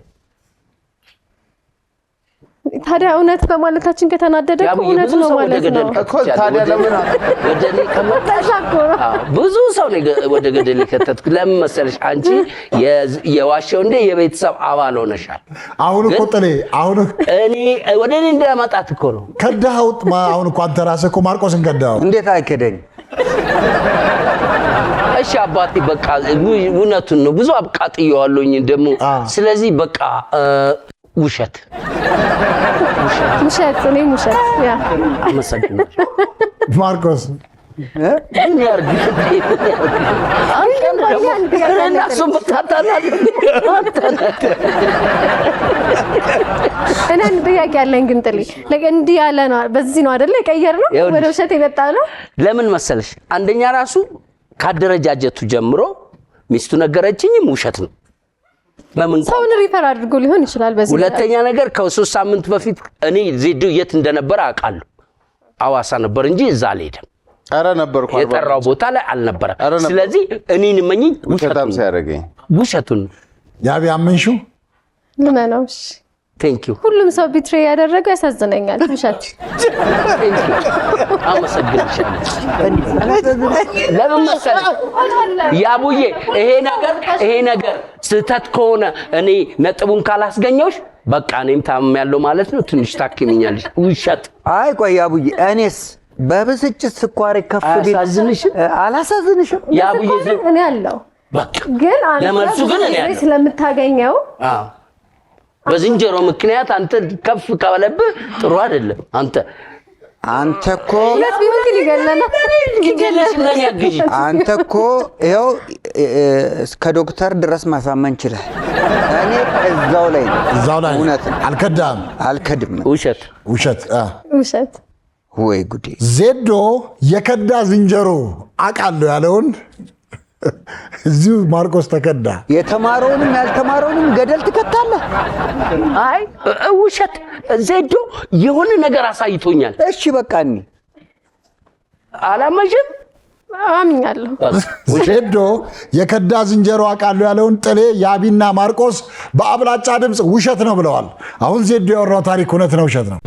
ታዲያ እውነት በማለታችን ከተናደደ እውነት ነው ማለት ነው እኮ ታዲያ ለምን ወደኔ ከመጣሻኮራ ብዙ ሰው ወደ ገደል ከተትኩ ለምን መሰለሽ አንቺ የዋሸው እንደ የቤተሰብ አባል ሆነሻል አሁን እኮ ጥሌ አሁን እኔ ወደኔ እንደማጣት እኮ ነው ከዳው አሁን እኮ አንተ ራስህ እኮ ማርቆስን ከዳው እንዴት አይከደኝ እሺ አባቴ በቃ እውነቱን ነው ብዙ አብቃጥየዋለሁኝ ደሞ ስለዚህ በቃ ውሸት እኔ ውሸት ያ አመሰግናለሁ ማርቆስ ምን ያርግ እነሱ በታታላል እኔ ጥያቄ ያለኝ ግን ጥሊ እንዲህ ያለ ነው በዚህ ነው አይደለ ቀየር ነው ወደ ውሸት የመጣ ነው ለምን መሰለሽ አንደኛ ራሱ ካደረጃጀቱ ጀምሮ ሚስቱ ነገረችኝም ውሸት ነው ለምን ሰውን ሪፈር አድርጎ ሊሆን ይችላል በዚህ ሁለተኛ ነገር ከ3 ሳምንት በፊት እኔ ዜዶ የት እንደነበር አውቃለሁ አዋሳ ነበር እንጂ እዛ አልሄድም አረ ነበርኩ የጠራው ቦታ ላይ አልነበረም ስለዚህ እኔን መኝኝ ውሸታም ሲያደርገኝ ውሸቱን ያቢ አመንሹ ለማናውሽ ቴንክ ዩ ሁሉም ሰው ቢትሬ ያደረገው ያሳዝነኛል ውሸት ቴንክ ዩ አመሰግናለሁ ለምን መሰለህ ያቡዬ ይሄ ነገር ስህተት ከሆነ እኔ ነጥቡን ካላስገኘውሽ በቃ እኔም ታመም ያለው ማለት ነው ትንሽ ታክሚኛለሽ ውሸት አይ ቆይ ያቡዬ እኔስ በብስጭት ስኳር ከፍ ቢል አላሳዝንሽም ያቡዬ እኔ ያለው በቃ ግን ለመልሱ ግን እኔ ያለው ስለምታገኘው በዝንጀሮ ምክንያት አንተ ከፍ ካለብህ ጥሩ አይደለም አንተ እኮ ለምን ይገለና አንተ እኮ ይኸው እስከ ዶክተር ድረስ ማሳመን ይችላል እኔ እዛው ላይ እውነት አልከድም ውሸት ወይ ጉዴ ዜዶ የከዳ ዝንጀሮ አቃለው ያለውን እዚሁ ማርቆስ ተከዳ የተማረውንም ያልተማረውንም ገደል ትከታለህ አይ ውሸት ዜዶ የሆነ ነገር አሳይቶኛል እሺ በቃኒ አላመሽም አምኛለሁ ዜዶ የከዳ ዝንጀሮ አቃለው ያለውን ጥሌ ያቢና ማርቆስ በአብላጫ ድምጽ ውሸት ነው ብለዋል አሁን ዜዶ ያወራው ታሪክ እውነት ነው ውሸት ነው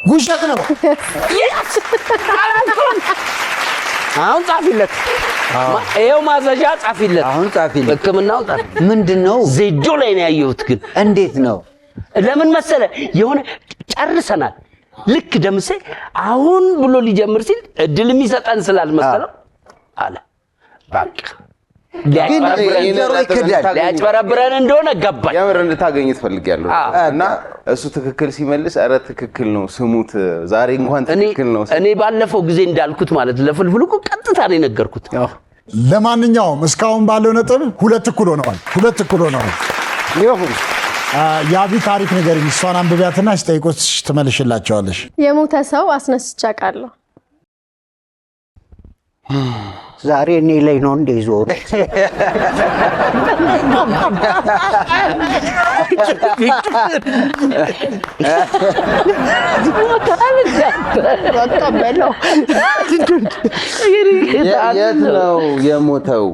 ውሸት ነው አሁን ጻፊለት ይሄው ማዘዣ ጻፊለት አሁን ጻፊለት ህክምናው ጻፊ ምንድነው ዜዶ ላይ ነው ያየሁት ግን እንዴት ነው ለምን መሰለ የሆነ ጨርሰናል ልክ ደምሴ አሁን ብሎ ሊጀምር ሲል እድል የሚሰጠን ስላልመሰለው አለ በቃ ሊያጭበረብረን እንደሆነ ገባኝ ያምር እንድታገኝ ትፈልጊያለሁ እና እሱ ትክክል ሲመልስ አረ ትክክል ነው ስሙት ዛሬ እንኳን ትክክል ነው እኔ ባለፈው ጊዜ እንዳልኩት ማለት ለፍልፍሉ ቀጥታ ነው የነገርኩት ለማንኛውም እስካሁን ባለው ነጥብ 2 እኩል ሆነዋል ይሁን ያቢ ታሪክ ንገሪኝ እሷን አንብቢያትና ስጠይቆች ትመልሽላቸዋለሽ የሞተ ሰው አስነስቼ አውቃለሁ ዛሬ እኔ ላይ ነው እንደ ይዞር የት ነው የሞተው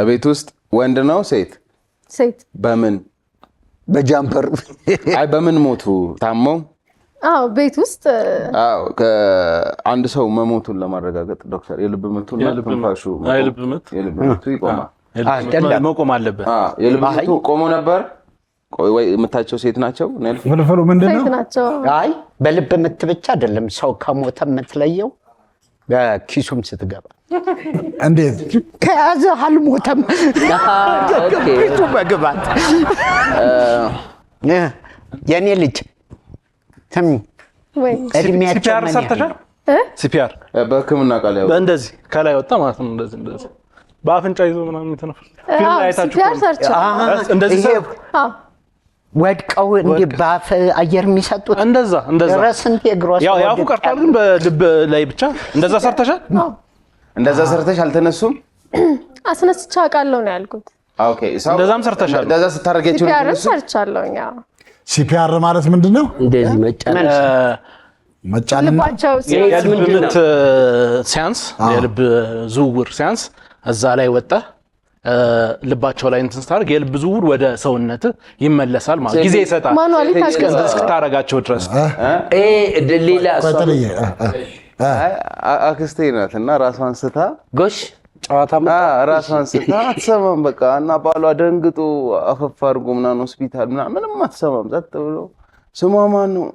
ቤት ውስጥ ወንድ ነው ሴት በምን በጃምፐር አይ በምን ሞቱ ታመው ቤት ውስጥ አንድ ሰው መሞቱን ለማረጋገጥ ዶክተር የልብ ምቱና ልብንፋሹ የልብ ምቱ ይቆማል መቆም አለበት የልብ ምቱ ቆሞ ነበር ወይ የምታቸው ሴት ናቸው ፍልፍሉ ምንድነው ሴት ናቸው አይ በልብ ምት ብቻ አይደለም ሰው ከሞተ የምትለየው በኪሱም ስትገባ እንዴት ከያዘ አልሞተም ኪሱ በግባት የኔ ልጅ ስሚ ሲፒአር ሰርተሻል? ሲፒአር በህክምና ቃል ያው እንደዚህ ከላይ ወጣ ማለት ነው። እንደዚህ በአፍንጫ ይዞ ምናምን የሚተነፍስ ፊልም አይታችሁ ሲፒአር ሰርቻለሁ። እንደዚህ ወድቀው እንዲህ በአፍ አየር የሚሰጡት እንደዛ ረስንት የግሮስ ያው ያፉ ቀርቷል፣ ግን በልብ ላይ ብቻ እንደዛ ሰርተሻል? እንደዛ ሰርተሽ አልተነሱም? አስነስቻ አውቃለሁ ነው ያልኩት። ኦኬ እንደዛም ሰርተሻል? እንደዛ ስታረጋችሁ ነው? ሲፒአር ሰርቻለሁ። ያው ሲፒአር ማለት ምንድነው? እንደዚህ መጫን ልባቸው የልብ ምት ሲያንስ የልብ ዝውውር ሲያንስ እዛ ላይ ወጣ ልባቸው ላይ እንትን ስታደርግ የልብ ዝውውር ወደ ሰውነት ይመለሳል ማለት ጊዜ ይሰጣል ማኑዋሊ እስክታረጋቸው ድረስ። ሌላ አክስቴ ናት እና ራሷን ስታ ጎሽ ጨዋታ ራሷን ስታ አትሰማም በቃ እና ባሏ ደንግጦ አፈፍ አድርጎ ምናምን ሆስፒታል ምንም አትሰማም። ጸጥ ብሎ ስሟ ማን ነው?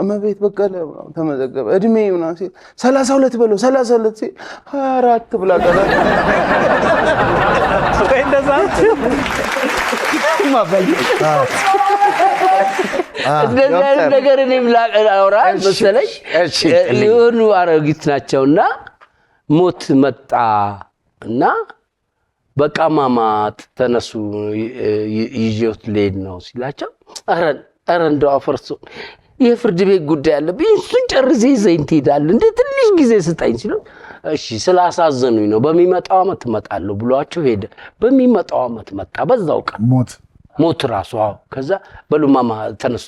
እመቤት በቀለ ተመዘገበ። እድሜ ምናምን ሲል 32 በለው 32 ሲል 24 ብላ ቀረ። እንደዛ እንደዚህ ነገር እኔም ላውራ መሰለሽ። የሆኑ አሮጊት ናቸውና ሞት መጣ እና በቃ ማማ ተነሱ ይዤውት ልሄድ ነው ሲላቸው ኧረ እንደው አፈርሶ የፍርድ ቤት ጉዳይ አለብኝ እሱን ጨርሼ ይዘኝ ትሄዳለህ እንደ ትንሽ ጊዜ ስጠኝ ሲለው እሺ ስላሳዘኑኝ ነው በሚመጣው ዓመት እመጣለሁ ብሏቸው ሄደ። በሚመጣው ዓመት መጣ። በዛው ቀን ሞት ራሱ። ከዛ በሉ ማማ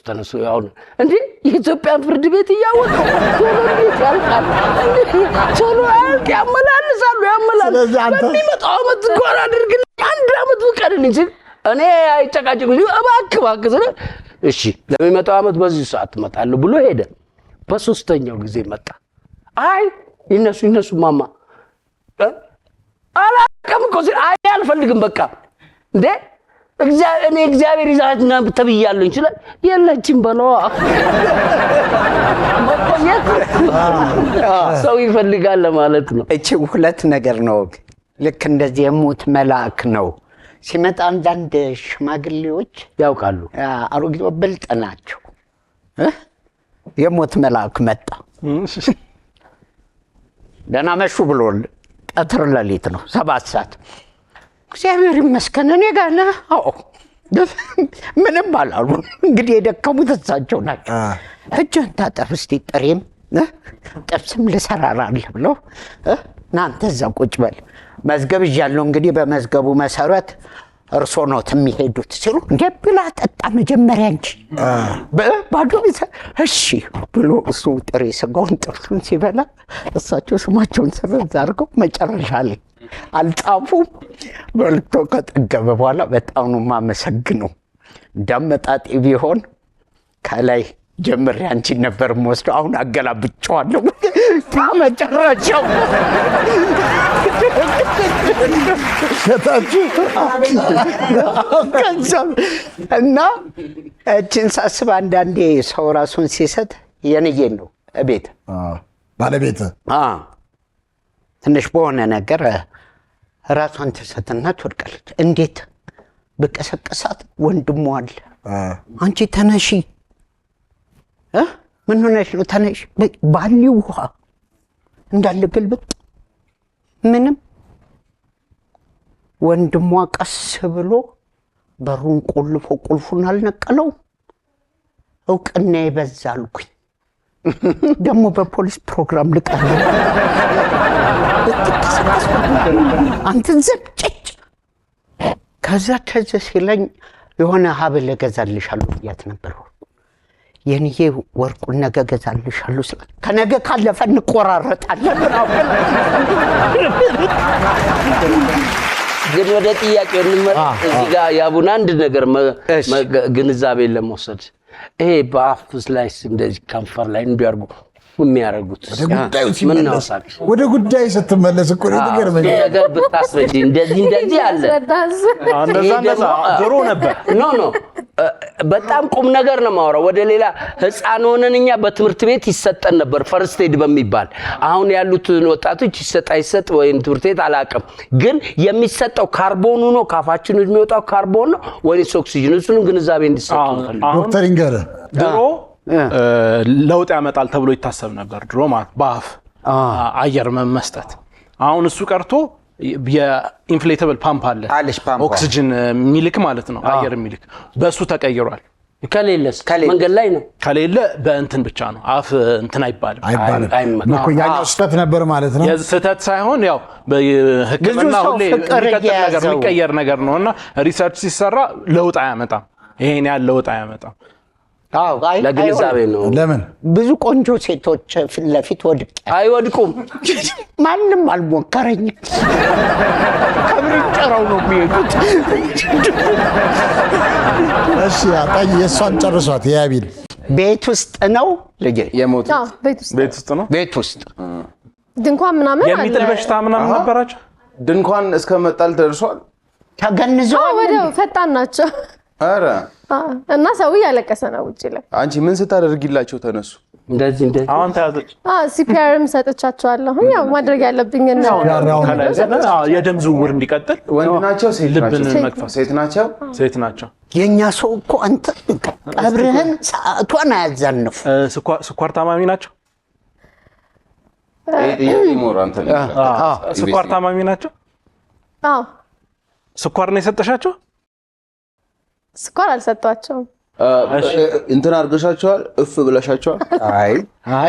ተነሱ ያው እንዴ የኢትዮጵያን ፍርድ ቤት እያወቀው ቶሎ ቤት ያልቃል ቶሎ ያመላልሳሉ በሚመጣው ዓመት ጎራ አድርግልኝ 1 ዓመት ብቀርልኝ እንጂ እኔ አይጨቃጭቁኝ እባክህ ስለ እሺ ለሚመጣው ዓመት በዚህ ሰዓት እመጣለሁ ብሎ ሄደ። በሶስተኛው ጊዜ መጣ። አይ ይነሱ ማማ አላቀም እኮ አይ አልፈልግም በቃ እንዴ እግዚአብሔር ይዛትና ተብያለሁ እንችላል የለችም በለዋ ሰው ይፈልጋል ማለት ነው። እቺ ሁለት ነገር ነው። ልክ እንደዚህ የሞት መልአክ ነው ሲመጣ አንዳንድ ሽማግሌዎች ያውቃሉ። አሮጊት ብልጥ ናቸው። የሞት መልአክ መጣ ደህና መሹ ብሎ ቀትር ሌሊት ነው 7 ሰዓት እግዚአብሔር ይመስገን እኔ ጋር ነህ? አዎ ምንም አላሉ። እንግዲህ የደከሙት እሳቸው ናቸው። እጅህን ታጠብ እስቲ ጥሬም ጥብስም ልሰራራለህ ብለው እናንተ እዛ ቁጭ በል መዝገብ ይዣለሁ እንግዲህ በመዝገቡ መሰረት እርሶ ነው የሚሄዱት ሲሉ እንደ ብላ ጠጣ መጀመሪያ እንጂ ባዶ እሺ ብሎ እሱ ጥሬ ስጋውን ጥብሱን ሲበላ እሳቸው ስማቸውን ሰረዝ አድርገው መጨረሻ ላይ አልጻፉም። በልቶ ከጠገበ በኋላ በጣም ነው የማመሰግነው። እንዳመጣጤ ቢሆን ከላይ ጀምሬ አንቺን ነበር የምወስደው አሁን አገላብጬዋለሁ ከመጨረሻው እና እችን ሳስብ አንዳንዴ ሰው ራሱን ሲሰጥ የነየን ነው ቤት ባለቤት ትንሽ በሆነ ነገር ራሷን ተሰጥና ትወድቃለች። እንዴት በቀሰቀሳት ወንድሟ አለ አንቺ ተነሺ ምን ሆነሽ ነው ተነሽ ባሊ ውሃ እንዳለ ግልብጥ ምንም ወንድሟ ቀስ ብሎ በሩን ቆልፎ ቁልፉን አልነቀለው። እውቅና ይበዛልኩኝ ደግሞ በፖሊስ ፕሮግራም ልቀር አንተ ዘጭጭ ከዛ ተዘ ሲለኝ የሆነ ሀብል እገዛልሻለሁ ብያት ነበር። የኔ ወርቁን ነገ እገዛልሻለሁ ስለ ከነገ ካለፈ እንቆራረጣለን። ግን ወደ ጥያቄው እንመለስ። እዚህ ጋር ያቡና አንድ ነገር ግንዛቤ ለመውሰድ ይሄ በአፍስ ላይ እንደዚህ ከንፈር ላይ እንዲያርጉ የሚያረጉት ምን ነው ሳቅ ወደ ጉዳይ ስትመለስ እኮ ነገር ብታስረጂ እንደዚህ አለ እንደዛ ድሮ ነበር። ኖ በጣም ቁም ነገር ነው ማወራው። ወደ ሌላ ህፃን ሆነን እኛ በትምህርት ቤት ይሰጠን ነበር ፈርስት ኤድ በሚባል። አሁን ያሉት ወጣቶች ይሰጥ ወይ ትምህርት ቤት አላውቅም፣ ግን የሚሰጠው ካርቦኑ ነው ካፋችን የሚወጣው ካርቦን ነው ወይስ ኦክሲጅን? እሱንም ግንዛቤ እንዲሰጡ ዶክተር ይንገር ድሮ ለውጥ ያመጣል ተብሎ ይታሰብ ነበር ድሮ ማለት በአፍ አየር መስጠት። አሁን እሱ ቀርቶ የኢንፍሌተብል ፓምፕ አለ ኦክሲጅን ሚልክ ማለት ነው አየር ሚልክ በሱ ተቀይሯል። ከሌለስ መንገድ ላይ ነው ከሌለ በእንትን ብቻ ነው አፍ እንትን አይባልም ያኛው ስህተት ነበር ማለት ነው። ስህተት ሳይሆን ያው በህክምና ሁሌ የሚቀየር ነገር ነውና ሪሰርች ሲሰራ ለውጥ አያመጣም። ይሄን ያለ ለውጥ አያመጣም። ለግንዛቤ ነው። ለምን ብዙ ቆንጆ ሴቶች ፊት ለፊት አይወድቁም? ማንም አልሞከረኝም። ከብርጭራው ነው የሚሄዱት። እሺ አጣይ የሷን ጨርሷት። ያቢል ቤት ውስጥ ነው ልጅ የሞቱት? ቤት ውስጥ ነው። ቤት ውስጥ ድንኳን ምናምን የሚጥል በሽታ ምናምን ነበራቸው። ድንኳን እስከ መጣል ደርሷል። ተገንዘው ወዲያው ፈጣን ናቸው። አረ እና ሰው ያለቀሰ ነው ውጪ ላይ። አንቺ ምን ስታደርጊላቸው ተነሱ? እንደዚህ አሁን ታያዘች። ሲፒአርም ሰጥቻቸዋለሁ። ያው ማድረግ ያለብኝ ነው የደም ዝውውር እንዲቀጥል። ወንድ ናቸው ሴት ልብን ናቸው? መክፈት ሴት ናቸው። የኛ ሰው እኮ አንተ ቀብርህን ሰዓቷን አያዛንፉ። ስኳር ታማሚ ናቸው። ስኳር ታማሚ ናቸው። ስኳር ነው የሰጠሻቸው? ስኳር አልሰጧቸውም። እንትን አድርገሻቸዋል? እፍ ብለሻቸዋል? አይ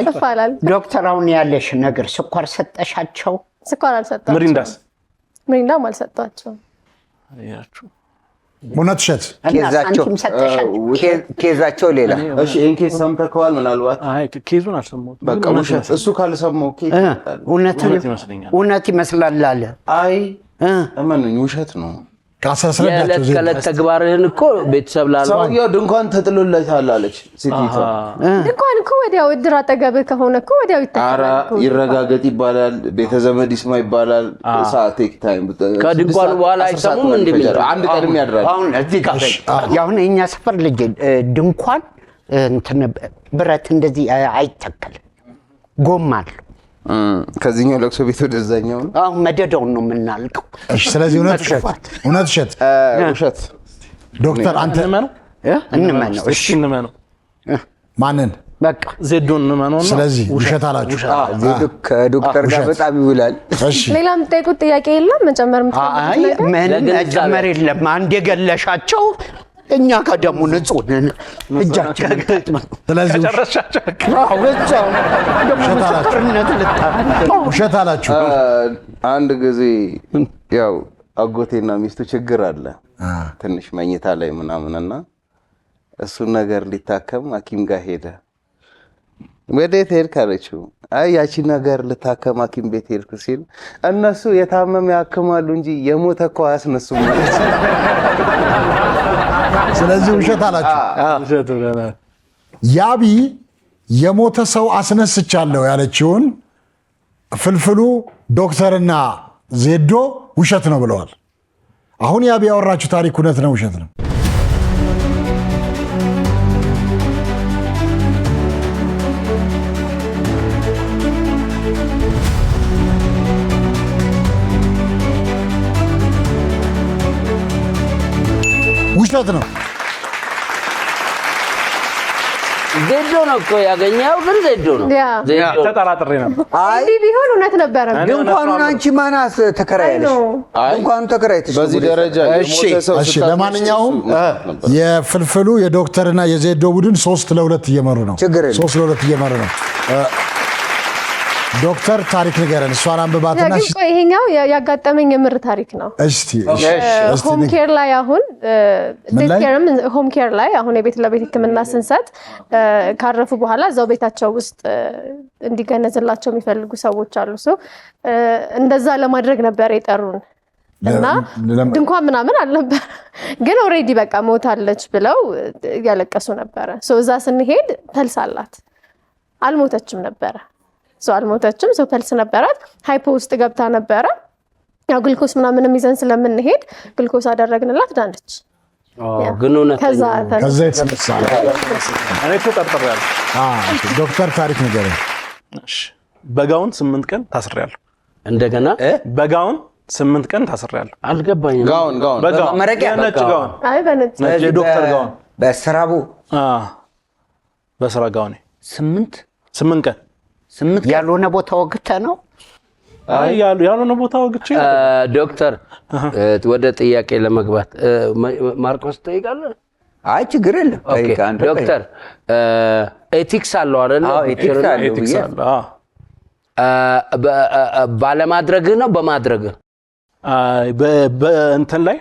ይፋላል። ዶክተር አሁን ያለሽ ነገር ስኳር ሰጠሻቸው? ስኳር አልሰጧቸውም። ምሪንዳም አልሰጧቸውም። ያችሁ እውነት እሸት ኬዛቸው ሌላ። እሺ ይሄን ኬዝ ሰምተከዋል? ምናልባት አይ ኬዙን አልሰማሁትም። በቃ ውሸት። እሱ ካልሰማው ኬዝ እውነት ይመስላል አለ። አይ እመኑኝ ውሸት ነው። የዕለት ከዕለት ተግባርህን እኮ ቤተሰብ ላለው ሰውየው ድንኳን ተጥሎለታል አለች ሴቲቷ። ድንኳን እኮ ወዲያው እድር አጠገብህ ከሆነ እኮ ወዲያው ይተካል። ይረጋገጥ ይባላል፣ ቤተዘመድ ይስማ ይባላል። ሰዓት ቴክ ታይም ከድንኳኑ በኋላ አይሰሙም እንደሚል አንድ ቀንም ያድራል። አሁን እዚህ ጋር ያሁን የኛ ሰፈር ልጅ ድንኳን እንትን ብረት እንደዚህ አይተከልም፣ ጎማ አለው። ከዚህኛው ለቅሶ ቤት ወደዛኛው ነው። አሁን መደዳውን ነው የምናልቀው። እሺ ስለዚህ እውነት እሸት ውሸት። ዶክተር አንተ እንመነው። እሺ እንመነው። ማንን? በቃ ዜዶን እንመነው። ስለዚህ ውሸት አላችሁ። ዜዶ ከዶክተር ጋር በጣም ይውላል። እሺ ሌላም የምትጠይቁት ጥያቄ የለም? መጨመር የምትፈልጉት ነገር? ምን መጨመር የለም። አንድ የገለሻቸው እኛ ከደሙ ንጹህ ነን። እጃችን ስለዚህ ውሸት አላችሁ። አንድ ጊዜ ያው አጎቴና ሚስቱ ችግር አለ ትንሽ መኝታ ላይ ምናምንና እሱን ነገር ሊታከም ሐኪም ጋር ሄደ። ወዴት ሄድክ አለችው። አይ ያቺ ነገር ልታከም ሐኪም ቤት ሄድኩ ሲል እነሱ የታመመ ያክማሉ እንጂ የሞተ እኮ አያስነሱም ማለት ነው። ስለዚህ ውሸት አላችሁ። ያቢ የሞተ ሰው አስነስቻለሁ ያለችውን ፍልፍሉ ዶክተርና ዜዶ ውሸት ነው ብለዋል። አሁን ያቢ ያወራችሁ ታሪክ እውነት ነው ውሸት ነው? ውሸት ነው። ዜዶ ነው እኮ ያገኘው፣ ግን ዜዶ ነው። ተጠራጥሬ ነበር። አይ ቢሆን እውነት ነበረ። ድንኳኑን አንቺ ማናስ ተከራያለሽ? ድንኳኑን ተከራይተሽ በዚህ ደረጃ እሺ። ለማንኛውም የፍልፍሉ የዶክተርና የዜዶ ቡድን 3-2 እየመሩ ነው። 3-2 እየመሩ ነው። ዶክተር ታሪክ ንገረን። እሷን አንብባትና ይሄኛው ያጋጠመኝ የምር ታሪክ ነው። እስቲ ሆም ኬር ላይ አሁን ዴኬርም ሆም ኬር ላይ አሁን የቤት ለቤት ሕክምና ስንሰጥ ካረፉ በኋላ እዛው ቤታቸው ውስጥ እንዲገነዝላቸው የሚፈልጉ ሰዎች አሉ። እንደዛ ለማድረግ ነበር የጠሩን እና ድንኳን ምናምን አልነበር፣ ግን ኦልሬዲ በቃ ሞታለች ብለው እያለቀሱ ነበረ። እዛ ስንሄድ ፐልስ አላት፣ አልሞተችም ነበረ። አልሞተችም። ፐልስ ነበራት። ሃይፖ ውስጥ ገብታ ነበረ። ያው ግልኮስ ምናምንም ይዘን ስለምንሄድ ግልኮስ አደረግንላት፣ ዳነች። ግን እውነተኛ ከዛ የተነሳ እኔ ተጠርጥሬያለሁ። ዶክተር ታሪክ ንገረኝ። እሺ በጋውን 8 ቀን ታስሬያለሁ። እንደገና በጋውን 8 ቀን ታስሬያለሁ። አልገባኝም። ጋውን መመረቂያ ነጭ ጋውን አይ በነጭ የዶክተር ጋውን በስራቡ በስራ ጋውን 8 ቀን ያልሆነ ቦታ ወግተ ነው። አይ ያልሆነ ቦታ ወግቼ ዶክተር ወደ ጥያቄ ለመግባት ማርቆስ ጠይቃለህ? አይ ችግር የለም። ዶክተር ኤቲክስ አለው አይደል? ኤቲክስ አለ። ባለማድረግ ነው በማድረግ በእንትን ላይ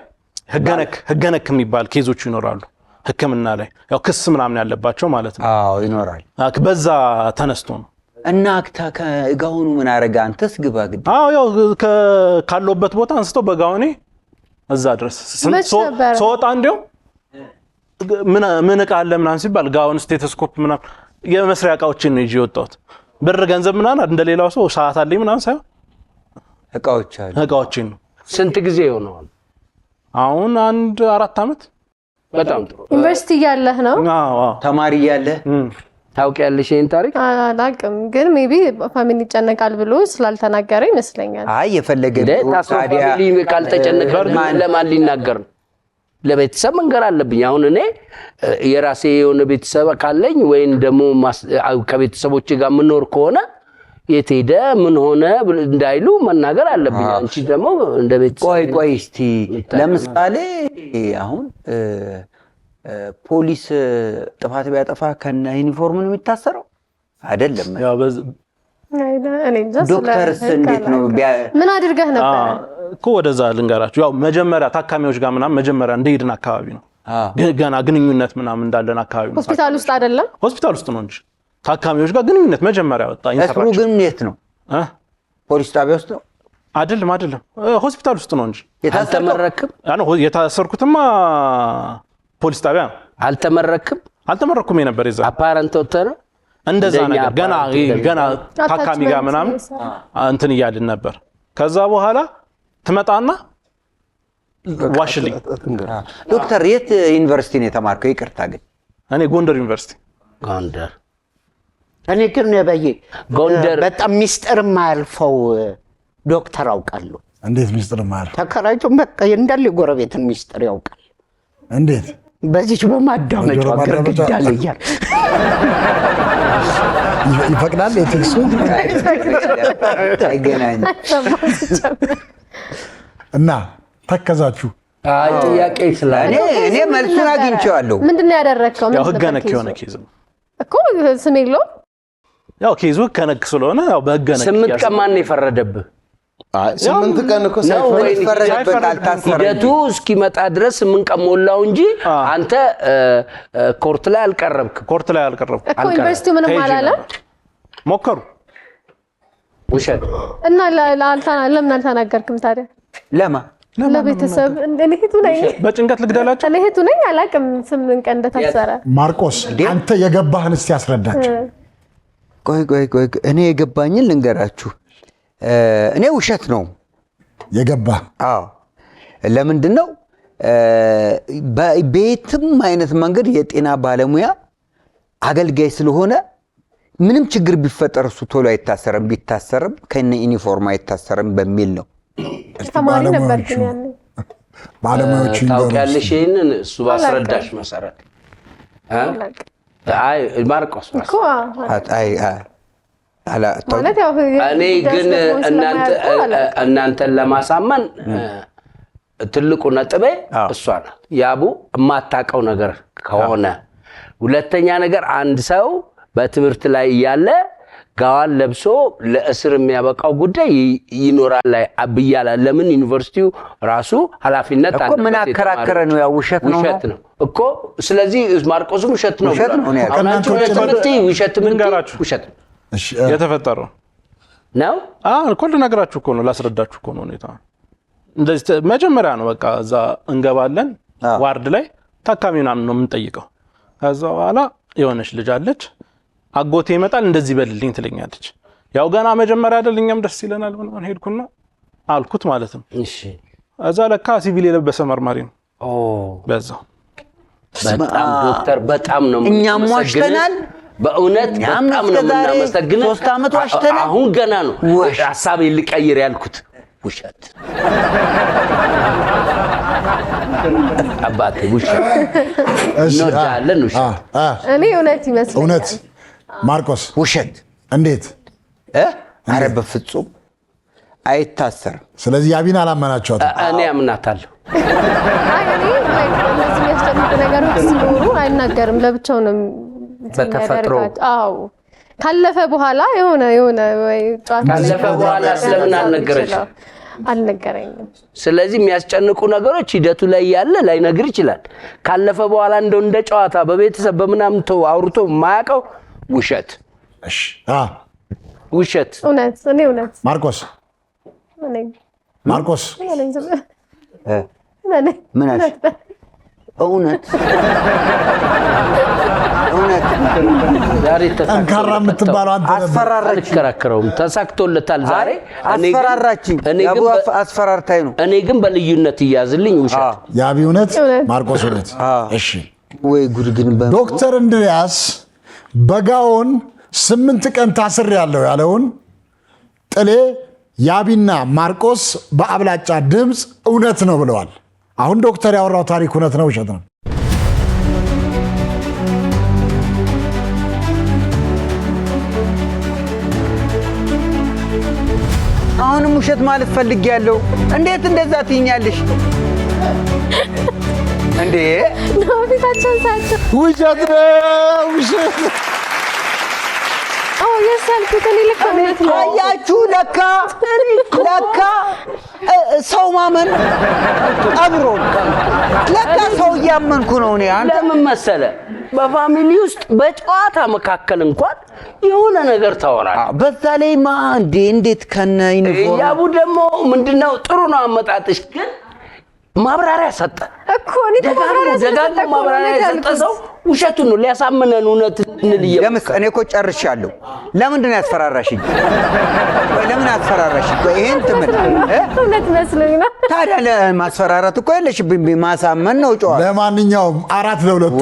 ህገነክ የሚባል ኬዞች ይኖራሉ። ህክምና ላይ ያው ክስ ምናምን ያለባቸው ማለት ነው። አዎ ይኖራል። በዛ ተነስቶ ነው እና ከጋውኑ ምን አረጋ አንተስ ግባ ግድ? አዎ ያው ካለበት ቦታ አንስቶ በጋውኔ እዛ ድረስ ሶጣ እንዴው ምን ዕቃ አለ ምናምን ሲባል ጋውን ስቴቶስኮፕ ምናምን የመስሪያ ዕቃዎችን ነው ይዤ የወጣሁት። ብር ገንዘብ ምናምን እንደሌላው ሰው ሰዓት አለኝ ምናምን ሳይሆን ዕቃዎችን ነው። ስንት ጊዜ ይሆነዋል? አሁን 4 ዓመት። በጣም ጥሩ። ዩኒቨርሲቲ ያለህ ነው? አዎ ተማሪ ያለህ ታውቂያለሽ ይሄን ታሪክ? አላውቅም፣ ግን ሜቢ ፋሚሊ ይጨነቃል ብሎ ስላልተናገረ ይመስለኛል። አይ የፈለገ ታዲያ ካልተጨነቀ ለማን ሊናገር ነው? ለቤተሰብ መንገር አለብኝ። አሁን እኔ የራሴ የሆነ ቤተሰብ ካለኝ ወይም ደግሞ ከቤተሰቦቼ ጋር ምኖር ከሆነ የት ሄደ ምን ሆነ እንዳይሉ መናገር አለብኝ። አንቺ ደግሞ እንደ ቤተሰብ ቆይ እስቲ ለምሳሌ አሁን ፖሊስ ጥፋት ቢያጠፋ ከነ ዩኒፎርም ነው የሚታሰረው አይደለም? ያው ዶክተርስ እንዴት ነው? ምን አድርገህ ነበር እኮ ወደዛ ልንገራችሁ። ያው መጀመሪያ ታካሚዎች ጋር ምናምን መጀመሪያ እንደሄድን አካባቢ ነው ገና ግንኙነት ምናምን እንዳለን አካባቢ ነው። ሆስፒታል ውስጥ አይደለም? ሆስፒታል ውስጥ ነው እንጂ ታካሚዎች ጋር ግንኙነት መጀመሪያ ወጣ። እስሩ ግን የት ነው? ፖሊስ ጣቢያ ውስጥ ነው? አይደለም ሆስፒታል ውስጥ ነው እንጂ። አልተመረክም? የታሰርኩትማ ፖሊስ ጣቢያ ነው። አልተመረኩም የነበር ይዛ አፓረንት ወተረ እንደዛ ነገር ገና ታካሚ ጋር ምናምን እንትን እያልን ነበር። ከዛ በኋላ ትመጣና ዋሽልኝ። ዶክተር የት ዩኒቨርሲቲ ነው የተማርከው? ይቅርታ ግን እኔ ጎንደር ዩኒቨርሲቲ። ጎንደር እኔ ግን ጎንደር በጣም ሚስጥር ማያልፈው ዶክተር አውቃለሁ። እንዴት ሚስጥር ማያልፈው? ተከራይቶ በቃ እንዳለ ጎረቤትን ሚስጥር ያውቃል። እንዴት? በዚች በማዳመጫ ግርግዳ ላይ ያለ ይፈቅዳል ኤቲክሱ አይገናኝ እና ተከዛችሁ። አይ ጥያቄ ስላለ እኔ መልሱን አግኝቼዋለሁ። ምንድነው ያደረከው? ያው ህገነክ የሆነ ኬዝ ነው እኮ ስም የለውም። ያው ኬዙ ህገነክ ስለሆነ ያው በህገነክ 8 ቀን ማን የፈረደብህ? 8 ቀን እኮ ሳይፈረድበት አልታሰረም። ሂደቱ እስኪመጣ ድረስ 8 ቀን ሞላው እንጂ አንተ ኮርት ላይ አልቀረብክም። እኮ ዩኒቨርሲቲው ምንም አላለም። ሞከሩ ውሸት እና ለምን አልተናገርክም ታዲያ? ለቤተሰብ እኔ እህቱ ነኝ። በጭንቀት ልግደላቸው? እኔ እህቱ ነኝ። አላውቅም 8 ቀን እንደታሰረ። ማርቆስ አንተ የገባህን እስቲ ያስረዳቸው። ቆይ እኔ የገባኝን ልንገራችሁ። እኔ ውሸት ነው የገባህ? አዎ። ለምንድን ነው በየትም አይነት መንገድ የጤና ባለሙያ አገልጋይ ስለሆነ ምንም ችግር ቢፈጠር እሱ ቶሎ አይታሰርም፣ ቢታሰርም ከነ ዩኒፎርም አይታሰርም በሚል ነው። ተማሪ ነበርኩኝ ያኔ። ባለሙያዎቹ ታውቂያለሽ ይሄንን እሱ ባስረዳሽ መሰረት አይ ማርቆስ እኮ ማለት ያው እኔ ግን እናንተን ለማሳመን ትልቁ ነጥቤ እሷ ናት። ያቡ የማታውቀው ነገር ከሆነ ሁለተኛ ነገር አንድ ሰው በትምህርት ላይ እያለ ጋዋን ለብሶ ለእስር የሚያበቃው ጉዳይ ይኖራል ላይ አብያላ ለምን ዩኒቨርሲቲው ራሱ ኃላፊነት እኮ ምን አከራከረ ነው? ያው ውሸት ነው እኮ። ስለዚህ ማርቆስም ውሸት ነው። አሁናንቺ ውሸት ምን ጋራችሁ? ውሸት እሺ የተፈጠረው ነው። እኮ ልነግራችሁ እኮ ነው፣ ላስረዳችሁ እኮ ነው ሁኔታ። እንደዚህ መጀመሪያ ነው በቃ እዛ እንገባለን፣ ዋርድ ላይ ታካሚ ምናምን ነው የምንጠይቀው። ከዛ በኋላ የሆነች ልጅ አለች፣ አጎቴ ይመጣል እንደዚህ በልልኝ ትለኛለች። ያው ገና መጀመሪያ አይደል እኛም ደስ ይለናል ምናምን ሄድኩና አልኩት ማለት ነው። እሺ እዛ ለካ ሲቪል የለበሰ መርማሪ ነው። በዛው በጣም ዶክተር በጣም ነው እኛም ዋሽተናል በእውነት በጣም ነው የምናመሰግነው 3 ዓመት ዋሽተናል አሁን ገና ነው ሐሳቤ ልቀይር ያልኩት ውሸት አባቴ ውሸት እንወዳለን ውሸት እኔ እውነት ይመስለኛል እውነት ማርቆስ ውሸት እንዴት ኧረ በፍጹም አይታሰርም ስለዚህ ያቢን አላመናቸውም እኔ አምናታለሁ እኔ እነዚህ የሚያስጨንቁ ነገሮች ሲኖሩ አይናገርም ለብቻው ነው በተፈጥሮ አዎ ካለፈ በኋላ የሆነ ወይ ጫካ ካለፈ በኋላ ስለምን አልነገረኝም ስለዚህ የሚያስጨንቁ ነገሮች ሂደቱ ላይ ያለ ላይ ነግር ይችላል ካለፈ በኋላ እንደ ጨዋታ በቤተሰብ በመናም ተው አውርቶ ማያቀው ውሸት እሺ ውሸት እውነት እኔ እውነት ማርቆስ ምን አለ እውነት ዛሬ ጠንካራ የምትባለው አንተ አልከራከረውም ተሳክቶለታል ዛሬ አስፈራራችኝ አስፈራርታይ ነው እኔ ግን በልዩነት ይያዝልኝ ውሸት ያቢ እውነት ማርቆስ እውነት እሺ ወይ ጉድ ግን ዶክተር እንድሪያስ በጋውን 8 ቀን ታስር ያለው ያለውን ጥሌ ያቢና ማርቆስ በአብላጫ ድምጽ እውነት ነው ብለዋል አሁን ዶክተር ያወራው ታሪክ እውነት ነው ውሸት ነው አሁንም ውሸት ማለት ፈልጊያለሁ እንዴት እንደዛ ትይኛለሽ እንዴ ነው ቢታችን ሳቸው ውሸት ነው ውሸት የሰልኩት እኔ ልክ እውነት ነው አያችሁ ለካ ሰው ማመን አብሮ ለካ ሰው ያመንኩ ነው እኔ አንተ ለምን መሰለ በፋሚሊ ውስጥ በጨዋታ መካከል እንኳን የሆነ ነገር ታወራለህ በዛ ላይ እንዴት ከነ ዩኒፎርም ያቡ ደግሞ ምንድነው ጥሩ ነው አመጣጥሽ ግን ማብራሪያ ሰጠ እኮ እኔ ደጋግሞ ማብራሪያ ሰጠ ሰው ውሸቱን ነው ሊያሳምነን እውነት እንልየው እኔ እኮ ጨርሻለሁ ለምንድን ነው ያስፈራራሽኝ ለምን አስፈራራሽኝ ይሄን ትምል እውነት መስሎኝ ነው ታዲያ ለማስፈራራት እኮ የለሽብኝ ማሳመን ነው ጨዋ ለማንኛውም 4-2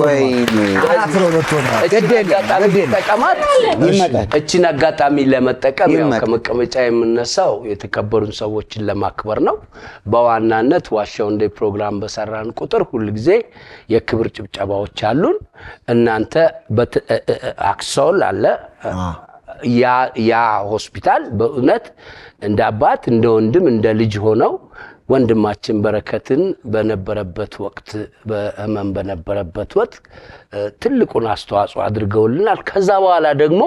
እቺን አጋጣሚ ለመጠቀም ያው ከመቀመጫ የምነሳው የተከበሩን ሰዎችን ለማክበር ነው በዋናነት ዋሻው እንደ ፕሮግራም በሰራን ቁጥር ሁሉ ጊዜ የክብር ጭብጨባዎች አሉን እናንተ አክሶል አለ ያ ሆስፒታል በእውነት እንደ አባት እንደ ወንድም እንደ ልጅ ሆነው ወንድማችን በረከትን በነበረበት ወቅት በህመም በነበረበት ወቅት ትልቁን አስተዋጽኦ አድርገውልናል ከዛ በኋላ ደግሞ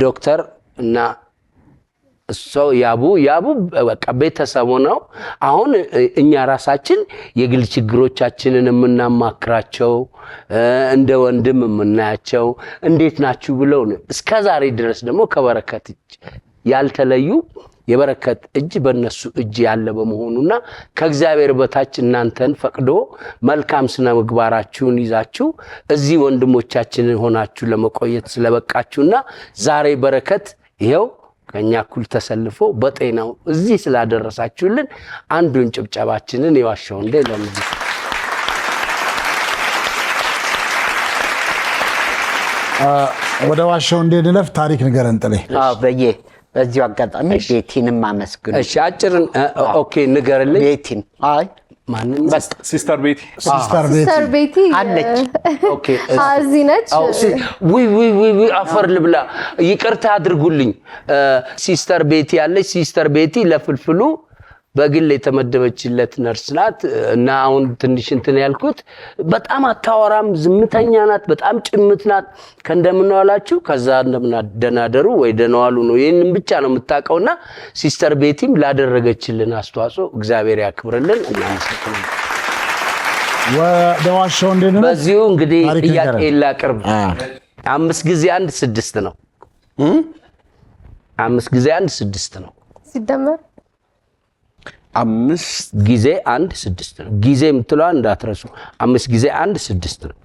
ዶክተር እና ሰው ያቡ በቃ ቤተሰቡ ነው አሁን እኛ ራሳችን የግል ችግሮቻችንን የምናማክራቸው እንደ ወንድም የምናያቸው እንዴት ናችሁ ብለው ነው እስከዛሬ ድረስ ደግሞ ከበረከት ያልተለዩ የበረከት እጅ በእነሱ እጅ ያለ በመሆኑና ከእግዚአብሔር በታች እናንተን ፈቅዶ መልካም ስነ ምግባራችሁን ይዛችሁ እዚህ ወንድሞቻችንን ሆናችሁ ለመቆየት ስለበቃችሁና ዛሬ በረከት ይሄው ከኛ ኩል ተሰልፎ በጤናው እዚህ ስላደረሳችሁልን አንዱን ጭብጨባችንን የዋሻው እንደ ለምዚ ወደ ዋሻው እንድንለፍ ታሪክ ንገረን ጥሌ በዚህ አጋጣሚ ቤቲንም አመስግኑ እሺ አጭርን ኦኬ ንገርልኝ ቤቲን አይ ማንን ሲስተር ቤቲ አለች ኦኬ እዚህ ነች ዊ አፈር ልብላ ይቅርታ አድርጉልኝ ሲስተር ቤቲ ያለች ሲስተር ቤቲ ለፍልፍሉ በግል የተመደበችለት ነርስ ናት እና አሁን ትንሽ እንትን ያልኩት በጣም አታወራም ዝምተኛ ናት በጣም ጭምት ናት ከእንደምንዋላችሁ ከዛ እንደምናደናደሩ ወይ ደናዋሉ ነው ይሄንን ብቻ ነው የምታቀውና ሲስተር ቤቲም ላደረገችልን አስተዋጽኦ እግዚአብሔር ያክብርልን እናመሰግናለን ወደ ዋሻው እንድንለፍ በዚሁ እንግዲህ ጥያቄ ላቅርብ 5 ጊዜ 1 6 ነው 5 ጊዜ 1 6 ነው ሲደመር 5 ጊዜ 1 6 ነው ጊዜ የምትለው እንዳትረሱ 5 ጊዜ 1 6 ነው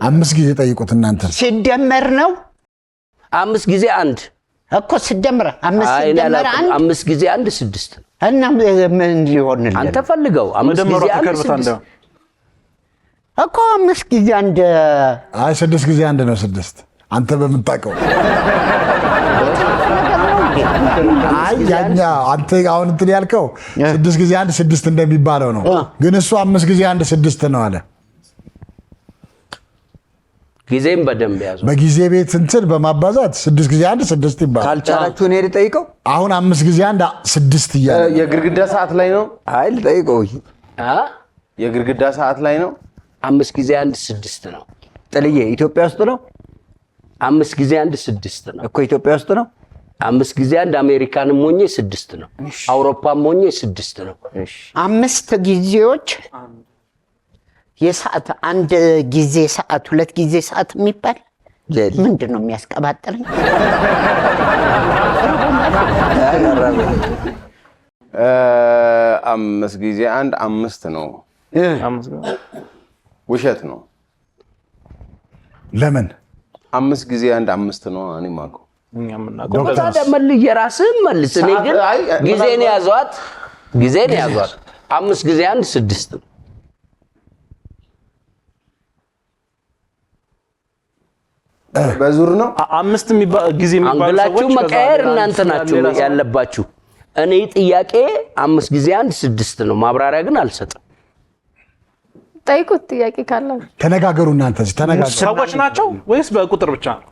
አምስት ጊዜ ጠይቁት እናንተ ሲደመር ነው 5 ጊዜ 1 እኮ ሲደመር 5 ሲደመር 1 5 ጊዜ 1 6 ነው እና ምን ሊሆንልን አንተ ፈልገው 5 ጊዜ እኮ 5 ጊዜ አንድ አይ 6 ጊዜ አንድ ነው 6 አንተ በምታውቀው አይ ያኛ አንተ አሁን እንትን ያልከው 6 ጊዜ አንድ 6 እንደሚባለው ነው ግን እሱ 5 ጊዜ አንድ 6 ነው አለ ጊዜም በደንብ ያዙ በጊዜ ቤት እንትን በማባዛት 6 ጊዜ አንድ 6 ይባላል ካልቻላችሁ እኔ ልጠይቀው አሁን 5 ጊዜ አንድ 6 ይያለ የግርግዳ ሰዓት ላይ ነው አይ ልጠይቀው የግርግዳ ሰዓት ላይ ነው 5 ጊዜ አንድ 6 ነው ጥልዬ ኢትዮጵያ ውስጥ ነው 5 ጊዜ አንድ 6 ነው እኮ ኢትዮጵያ ውስጥ ነው 5 ጊዜ አንድ አሜሪካንም ሆኜ 6 ነው አውሮፓም ሆኜ 6 ነው 5 ጊዜዎች የሰዓት አንድ ጊዜ ሰዓት 2 ጊዜ ሰዓት የሚባል ምንድነው የሚያስቀባጥረኝ 5 ጊዜ አንድ 5 ነው ውሸት ነው ለምን 5 ጊዜ አንድ 5 ነው እኔ ማውቀው ዶክተር መልስ የራስህ መልስ እኔ ግን ጊዜን ያዟት 5 ጊዜ አንድ 6 ነው በዙር ነው 5 ጊዜ የሚባል ሰዎች አንግላችሁ መቀየር እናንተ ናችሁ ያለባችሁ እኔ ጥያቄ 5 ጊዜ አንድ 6 ነው ማብራሪያ ግን አልሰጥም ጠይቁት ጥያቄ ካለው ተነጋገሩ እናንተ ተነጋገሩ ሰዎች ናቸው ወይስ በቁጥር ብቻ ነው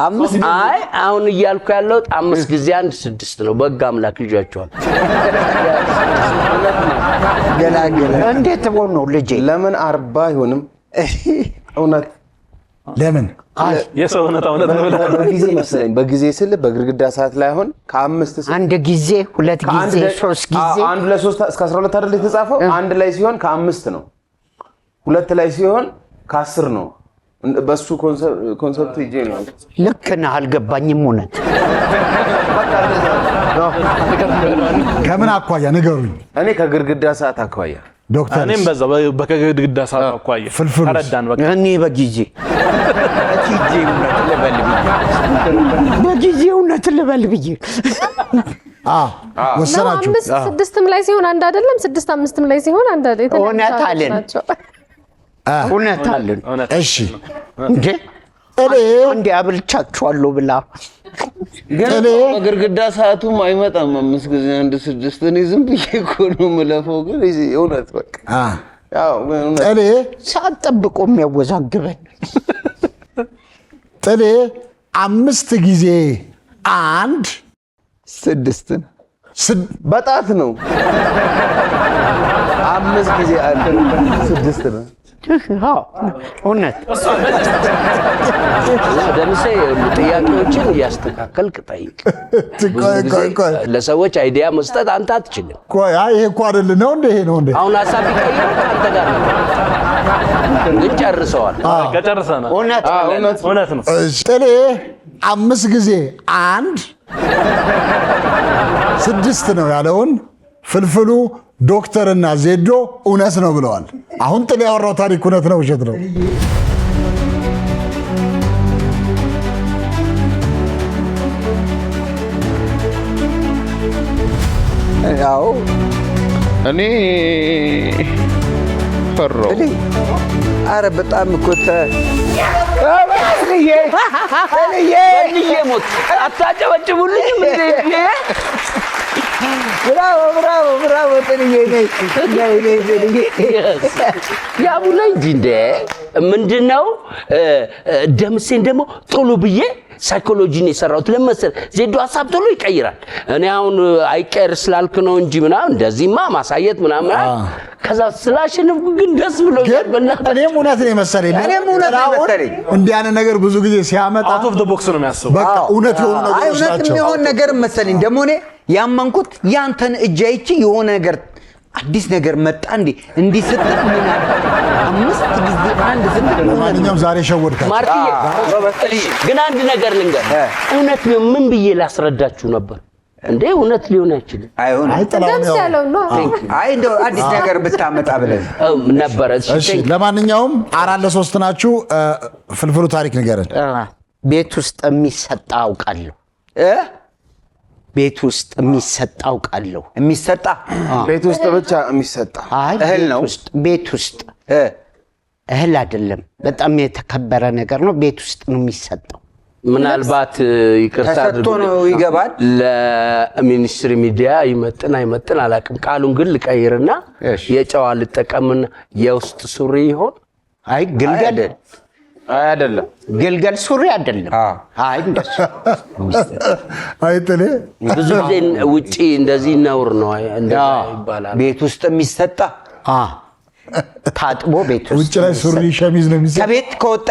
5 አይ አሁን እያልኩ ያለው 5 ጊዜ አንድ 6 ነው በጋ አምላክ ልጃቸዋል ገላገለ እንዴት ሆኖ ልጄ ለምን 40 አይሆንም እውነት ለምን የሰው እውነት ነው በጊዜ መሰለኝ በጊዜ ስል በግርግዳ ሰዓት ላይ አሁን ከ5 አንድ ጊዜ 2 ጊዜ 3 ጊዜ 1 ለ3 እስከ 12 አይደል የተጻፈው አንድ ላይ ሲሆን ከ5 ነው 2 ላይ ሲሆን ከ10 ነው በሱ ኮንሰፕት ይጄ ነው ልክ ነህ አልገባኝም እውነት ከምን አኳያ ንገሩኝ እኔ ከግርግዳ ሰዓት አኳያ ዶክተር እኔም በዛው በግድግዳ ሰዓት አኳያ ተረዳን በቃ እኔ በጊዜ እውነት ልበል ብዬ ወሰናችሁ 5 ላይ ሲሆን አንድ አይደለም 6 5 ላይ ሲሆን አንድ አይደለም እውነት አለን እሺ እንዴ እንዴ አብልቻችኋለሁ ብላ ግን በግርግዳ ሰዓቱም አይመጣም 5 ጊዜ አንድ 6 እኔ ዝም ብዬ እኮ ነው የምለፈው ግን እውነት በቃ ያው ጥሌ ሰዓት ጠብቆ የሚያወዛግበን ጥሌ 5 ጊዜ አንድ 6 በጣት ነው 5 ጊዜ አንድ 6 ነው እውነት ደምሴ ጥያቄዎችን እያስተካከልክ ጠይቅ ለሰዎች አይዲያ መስጠት አንተ አትችልም ቆይ ይሄ እኮ አይደል ነው እንዴ ይሄ ነው እንዴ አሁን ሐሳብ ይቀይሩ አንተ ጋር ነው ግን ጨርሰዋል ከጨርሰናል እውነት ነው ጥሌ 5 ጊዜ አንድ 6 ነው ያለውን ፍልፍሉ ዶክተርና ዜዶ እውነት ነው ብለዋል አሁን ጥሌ ያወራው ታሪክ እውነት ነው ውሸት ነው ያው እኔ ፈራው አረ በጣም እኮ በልዬ ሞት አታጨበጭቡልኝም እንዴ ብራቮ ጥልዬ ያቡላ እንጂ እንደ ምንድነው ደምሴን ደግሞ ቶሎ ብዬ ሳይኮሎጂን የሰራሁት ለመሰል ዜዶ ሐሳብ ቶሎ ይቀይራል እኔ አሁን አይቀር ስላልክ ነው እንጂ ምናምን እንደዚህማ ማሳየት ምናምን ከዛ ስላሽንፍ ግን ደስ ብሎኛል እኔም እውነት ነው መሰለኝ እንዲያን ነገር ብዙ ጊዜ ሲያመጣ አውት ኦፍ ዘ ቦክስ ነው የሚያስበው በቃ እውነት የሆነ ነገር እውነት የሚሆን ነገር መሰለኝ ደግሞ እኔ ያመንኩት ያንተን እጅ አይቼ የሆነ ነገር አዲስ ነገር መጣ እንዴ ስትል ምን 5 ጊዜ አንድ ስትል ለማንኛውም ዛሬ ሸወድካችሁ ማርቲዬ ግን አንድ ነገር ልንገር እውነት ነው ምን ብዬ ላስረዳችሁ ነበር እንዴ እውነት ሊሆን አይችልም አይሆን አይ እንደው አዲስ ነገር ብታመጣ ብለን ነበር እሺ ለማንኛውም 4-3 ናችሁ ፍልፍሉ ታሪክ ንገረን ቤት ውስጥ የሚሰጣ አውቃለሁ ቤት ውስጥ የሚሰጣው ቃለው የሚሰጣ ቤት ውስጥ ብቻ የሚሰጣ እህል ነው። ቤት ውስጥ እህል አይደለም። በጣም የተከበረ ነገር ነው። ቤት ውስጥ ነው የሚሰጠው። ምናልባት ይቅርታ ተሰጥቶ ነው ይገባል። ለሚኒስትሪ ሚዲያ ይመጥን አይመጥን አላውቅም። ቃሉን ግን ልቀይርና የጨዋ ልጠቀምና የውስጥ ሱሪ ይሆን? አይ ግልገል አይደለም። ግልገል ሱሪ አይደለም። አይ እንደሱ አይጥሌ ብዙ ጊዜ ውጪ እንደዚህ ነውር ነው ይባላል። ቤት ውስጥ የሚሰጣ ታጥቦ ቤት ውስጥ ውጭ ላይ ሱሪ ሸሚዝ ነው የሚሰጥ። ከቤት ከወጣ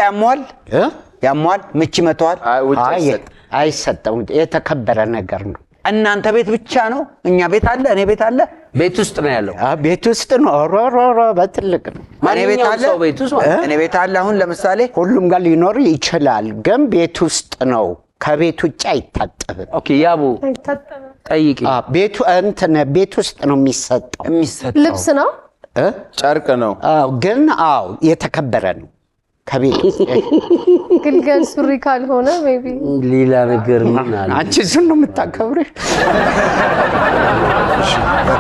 ያሟል ምች መተዋል። አይሰጠው። የተከበረ ነገር ነው። እናንተ ቤት ብቻ ነው? እኛ ቤት አለ፣ እኔ ቤት አለ። ቤት ውስጥ ነው ያለው። ቤት ውስጥ ነው። ሮሮሮ በትልቅ ነው። እኔ ቤት አለ፣ እኔ ቤት አለ። አሁን ለምሳሌ ሁሉም ጋር ሊኖር ይችላል፣ ግን ቤት ውስጥ ነው። ከቤት ውጭ አይታጠብም። ኦኬ ያቡ ጠይቂ። ቤቱ እንትን ቤት ውስጥ ነው የሚሰጠው። ልብስ ነው ጨርቅ ነው። ግን የተከበረ ነው። ከቤት ግልገል ሱሪ ካልሆነ ሜቢ ሌላ ነገር ምን አለ? አንቺ እሱን ነው የምታከብረው።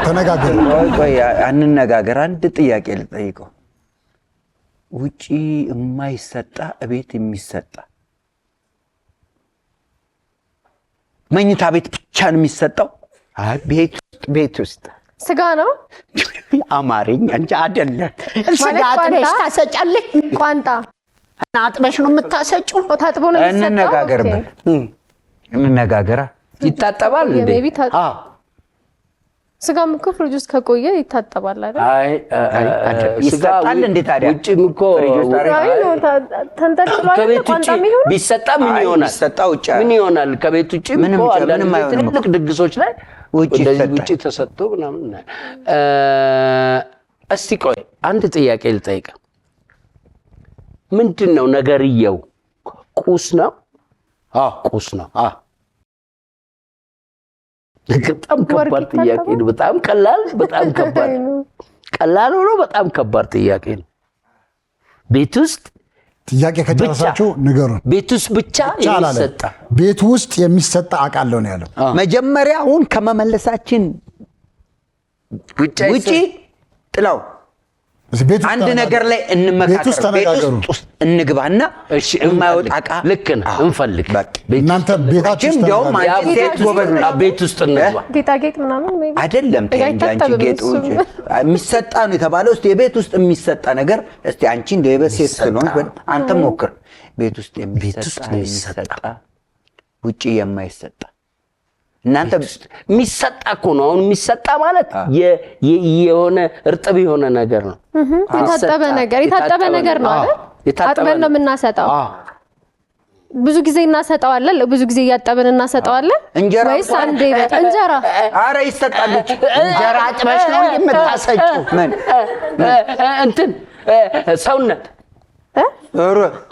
ተነጋገሩ። ቆይ አንነጋገር። አንድ ጥያቄ ልጠይቀው። ውጪ የማይሰጣ እቤት የሚሰጣ መኝታ ቤት ብቻ ነው የሚሰጠው? ቤት ውስጥ ስጋ ነው። አማርኛ እንጂ አይደለም። ስጋ አጥበሽ ታሰጫለሽ። ቋንጣ አጥበሽ ነው የምታሰጪው። ታጥቦ ነው የሚሰጠው። እንነጋገራ። ይታጠባል እንዴ? ሜቢ ስጋም እኮ ፍሪጅ ውስጥ ከቆየ ይታጠባል አይደል? አይ ይሰጣል እንዴ ታዲያ? ውጭም እኮ ተንጠልጥሏል። ከቤት ውጭ ቢሰጣ ምን ይሆናል? ምን ይሆናል? ከቤት ውጭ ምንም ትልቅ ድግሶች ላይ ውጭ ተሰጥቶ ምናምን። እስቲ ቆይ አንድ ጥያቄ ልጠይቅ። ምንድነው ነገርየው? ቁስ ነው? ቁስ ነው። በጣም ከባድ ጥያቄ ነው። በጣም ቀላል ሆኖ በጣም ከባድ ጥያቄ ነው። ቤት ውስጥ ጥያቄ ከጨረሳችሁ ንገሩን። ቤት ውስጥ ብቻ የሚሰጣ ቤት ውስጥ የሚሰጣ አቃለው ነው ያለው። መጀመሪያ አሁን ከመመለሳችን ውጪ ጥላው አንድ ነገር ላይ እንመካከር። ቤት ውስጥ እንግባና የማይወጣ ዕቃ ልክ ነው እንፈልግ። እናንተ ቤታችሁ እንደውም ቤት ውስጥ እንግባ። ጌጣጌጥ ምናምን አይደለም። አንቺ ጌጥ የሚሰጣ ነው የተባለው። እስቲ የቤት ውስጥ የሚሰጣ ነገር እስቲ አንቺ እንደ የቤት ሴት ስለሆንሽ አንተ ሞክር። ቤት ውስጥ የሚሰጣ ውጪ የማይሰጣ እናንተ የሚሰጣ እኮ ነው። አሁን የሚሰጣ ማለት የሆነ እርጥብ የሆነ ነገር ነው። የታጠበ ነገር ነው አይደል? አጥበን ነው የምናሰጠው። ብዙ ጊዜ እናሰጠዋለን። ብዙ ጊዜ እያጠብን እናሰጠዋለን። ወይስ አንዴ እንጀራ? ኧረ ይሰጣል። እንጀራ አጥበሽ ነው የምታሰጪው? ምን እንትን ሰውነት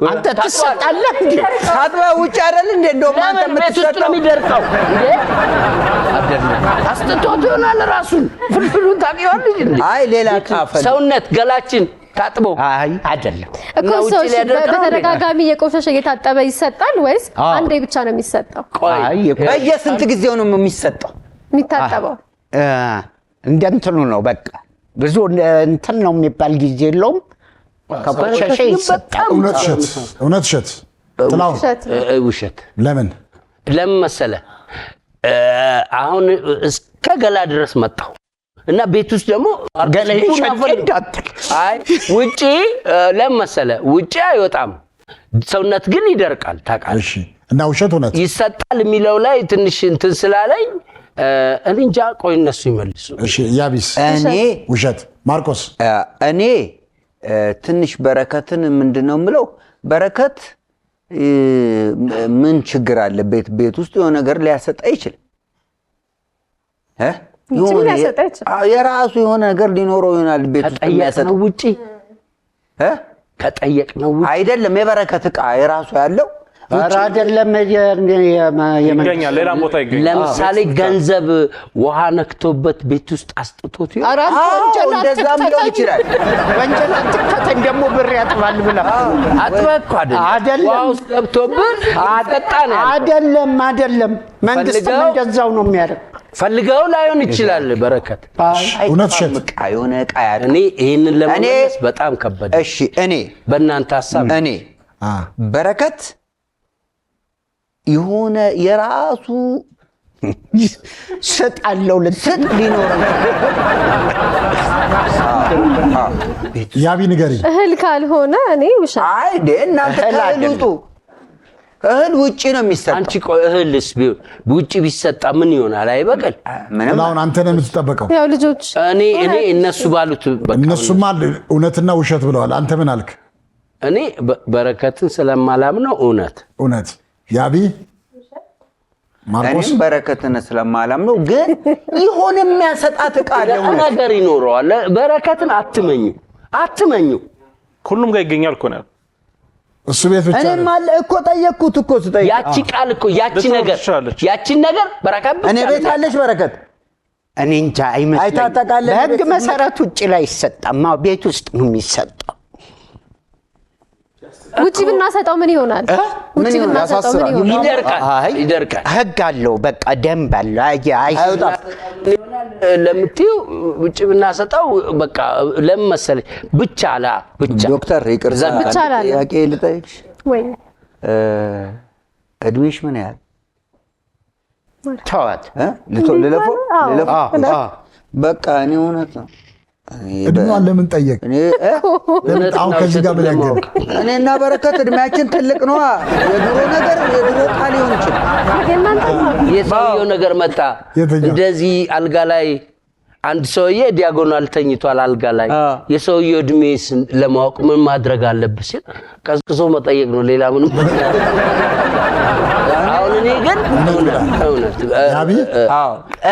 አንተ ትሰጣለህ እንዴ? ታጥበህ ውጭ አይደል እንዴ? እንደውም አንተ የምትሰጠው የሚደርቀው እንዴ አይደለም። አስተቷት ይሆናል ራሱን ፍልፍሉን ታውቂዋለሽ እንዴ? አይ ሌላ ካፈል ሰውነት ገላችን ታጥቦ አይደለም እኮ ሰው በተደጋጋሚ የቆሸሸ እየታጠበ ይሰጣል ወይስ አንዴ ብቻ ነው የሚሰጠው? በየስንት ጊዜው ነው የሚሰጠው የሚታጠበው? እንደ እንትኑ ነው በቃ። ብዙ እንትን ነው የሚባል ጊዜ የለውም። ከቆሸሸ ይሰጣል። እውነት እሸት ጥላው ውሸት። ለምን መሰለ? አሁን እስከ ገላ ድረስ መጣሁ እና ቤት ውስጥ ደግሞ አይ ውጪ ለምን መሰለ? ውጪ አይወጣም፣ ሰውነት ግን ይደርቃል። ታውቃለህ? እና ውሸት እውነት ይሰጣል የሚለው ላይ ትንሽ እንትን ስላለኝ እኔ እንጃ። ቆይ እነሱ ይመልሱ። እሺ ያቢስ? እኔ ውሸት። ማርቆስ? እኔ ትንሽ በረከትን ምንድነው የምለው? በረከት ምን ችግር አለ? ቤት ውስጥ የሆነ ነገር ሊያሰጣ ይችላል። የራሱ የሆነ ነገር ሊኖረው ይሆናል። ቤት ውስጥ የሚያሰጠው ውጪ ከጠየቅ ነው ውጪ አይደለም። የበረከት ዕቃ የራሱ ያለው ኧረ አይደለም ይገኛል፣ ሌላ ቦታ ይገኛል። ለምሳሌ ገንዘብ ውሃ ነክቶበት ቤት ውስጥ አስጥቶት ይሆን? ኧረ እንደዛም ሊሆን ይችላል። ወንጀል አትከተኝ ደግሞ ብር ያጥባል ብላ አጥበህ እኮ አይደለም ውሃ ውስጥ ገብቶብህ አጠጣ ነው። አይደለም መንግስትም እንደዛው ነው የሚያደርግ። ፈልገው ላይሆን ይችላል። በረከት እውነት ሸት የሆነ ዕቃ ያለ እኔ ይሄንን ለመመለስ በጣም ከበደ። እሺ እኔ በእናንተ ሐሳብ እኔ በረከት የሆነ የራሱ ሰጣለው ልትል ሊኖር ያቢ ንገሪ እህል ካልሆነ እኔ ውሻ አይ እናንተ ከልውጡ እህል ውጪ ነው የሚሰጣው። አንቺ ቆይ እህልስ ውጪ ቢሰጣ ምን ይሆናል? አይበቅል። ምንም አሁን አንተ ነው የምትጠበቀው። ያው ልጆች እኔ እነሱ ባሉት በቃ እነሱማ እውነትና ውሸት ብለዋል። አንተ ምን አልክ? እኔ በረከትን ስለማላምነው እውነት ያቢ ማርቆስ እኔም በረከትን ስለማላምነው ግን ይሆን የሚያሰጣት ዕቃ አለ ነገር ይኖረዋል። በረከትን አትመኙ። ሁሉም ጋር ይገኛል እኮ ነው። እሱ ቤት ብቻ እኔም አለ እኮ ጠየቅኩት እኮ ስጠይቅ ያቺ ቃል እኮ ያቺን ነገር በረከት እኔ ቤት አለሽ በረከት እኔ እንጃ አይመስለኝም። አይታጠቃለህ በህግ መሰረት ውጭ ላይ ይሰጣማ፣ ቤት ውስጥ ነው የሚሰጠው። ውጪ ብናሰጠው ምን ይሆናል? ውጪ ብናሰጠው ምን ይሆናል? ይደርቃል። ህግ አለው፣ በቃ ደንብ አለው። አይወጣም ለምትይው ውጪ ብናሰጠው በቃ ለምን መሰለኝ ብቻ ዶክተር ይቅርታ ብቻ አላለ ጥያቄ ልጠይቅሽ ወይ እድሜሽ ምን ያህል ተዋት ልለፎ በቃ እኔ እውነት ነው እድሜዋን ለምን ጠየቅ? አሁን ከዚህ ጋር ምን ያገናኛል? እኔና በረከት እድሜያችን ትልቅ ነው። የድሮ ነገር የድሮ ቃል ይሆን ይችላል። የሰውየው ነገር መጣ። እንደዚህ አልጋ ላይ አንድ ሰውዬ ዲያጎናል ተኝቷል አልጋ ላይ። የሰውየው እድሜ ለማወቅ ምን ማድረግ አለብህ ሲል ቀስቅሶ መጠየቅ ነው። ሌላ ምንም አሁን እኔ ግን እውነት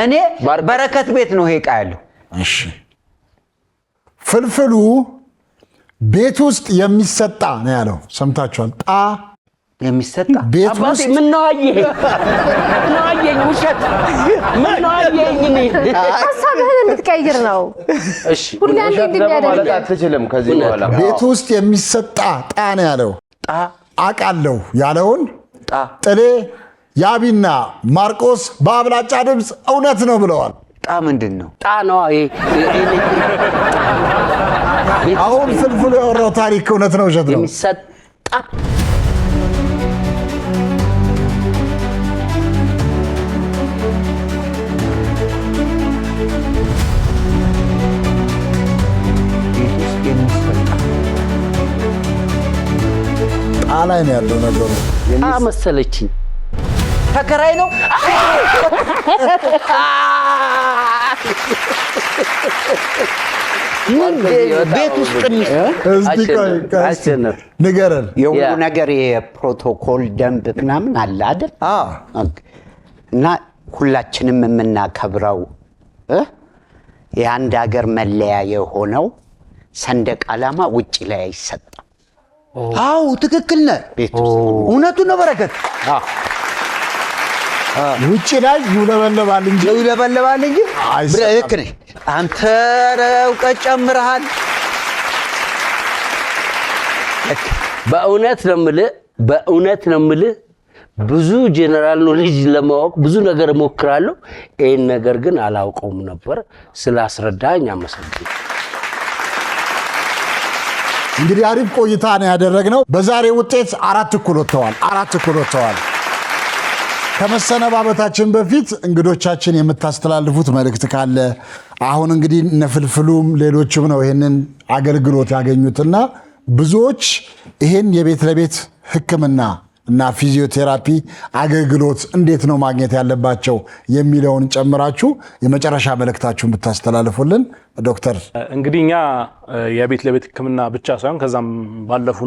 እኔ በረከት ቤት ነው ይሄ ዕቃ ያለው። እሺ ፍልፍሉ ቤት ውስጥ የሚሰጣ ነው ያለው። ሰምታችኋል? የሚሰጣ ቤት ውስጥ ምን ነው አየኝ ውሸት ምን ነው አየኝ ሐሳብህን እንድትቀይር ነው። እሺ ሁሌ አንዴ እንደሚያደርግ አትችልም። ከዚህ በኋላ ቤት ውስጥ የሚሰጣ ነው ያለው። አቃለው ያለውን ጥሌ ያቢና ማርቆስ በአብላጫ ድምፅ እውነት ነው ብለዋል። ምንድን ነው ነው? አሁን ፍልፍሉ ያወራው ታሪክ እውነት ነው ውሸት ነው? የሚሰጣ ላይ ነው ያለው ነገሩ። መሰለችኝ ተከራይ ነው ቤት ውስጥ ንገረን። የሁሉ ነገር የፕሮቶኮል ደንብ ምናምን አለ አይደል? እና ሁላችንም የምናከብረው የአንድ ሀገር መለያ የሆነው ሰንደቅ ዓላማ ውጭ ላይ አይሰጣም። አዎ ትክክል ነህ። እውነቱን ነው በረከት። ውጭ ላይ ይውለበለባል እንጂ ልክ ነህ አንተ። እውቀት ጨምረሃል። በእውነት ነው የምልህ ብዙ ጄኔራል ኖሌጅ ለማወቅ ብዙ ነገር እሞክራለሁ። ይህን ነገር ግን አላውቀውም ነበር። ስላስረዳኝ አመሰግናለሁ። እንግዲህ አሪፍ ቆይታ ነው ያደረግነው። በዛሬ ውጤት 4 እኩል ወጥተዋል። ከመሰነባበታችን በፊት እንግዶቻችን የምታስተላልፉት መልእክት ካለ አሁን እንግዲህ ነፍልፍሉም ሌሎችም ነው ይሄንን አገልግሎት ያገኙትና ብዙዎች ይሄን የቤት ለቤት ሕክምና እና ፊዚዮቴራፒ አገልግሎት እንዴት ነው ማግኘት ያለባቸው የሚለውን ጨምራችሁ የመጨረሻ መልእክታችሁን ብታስተላልፉልን። ዶክተር እንግዲህ እኛ የቤት ለቤት ሕክምና ብቻ ሳይሆን ከዛም ባለፉ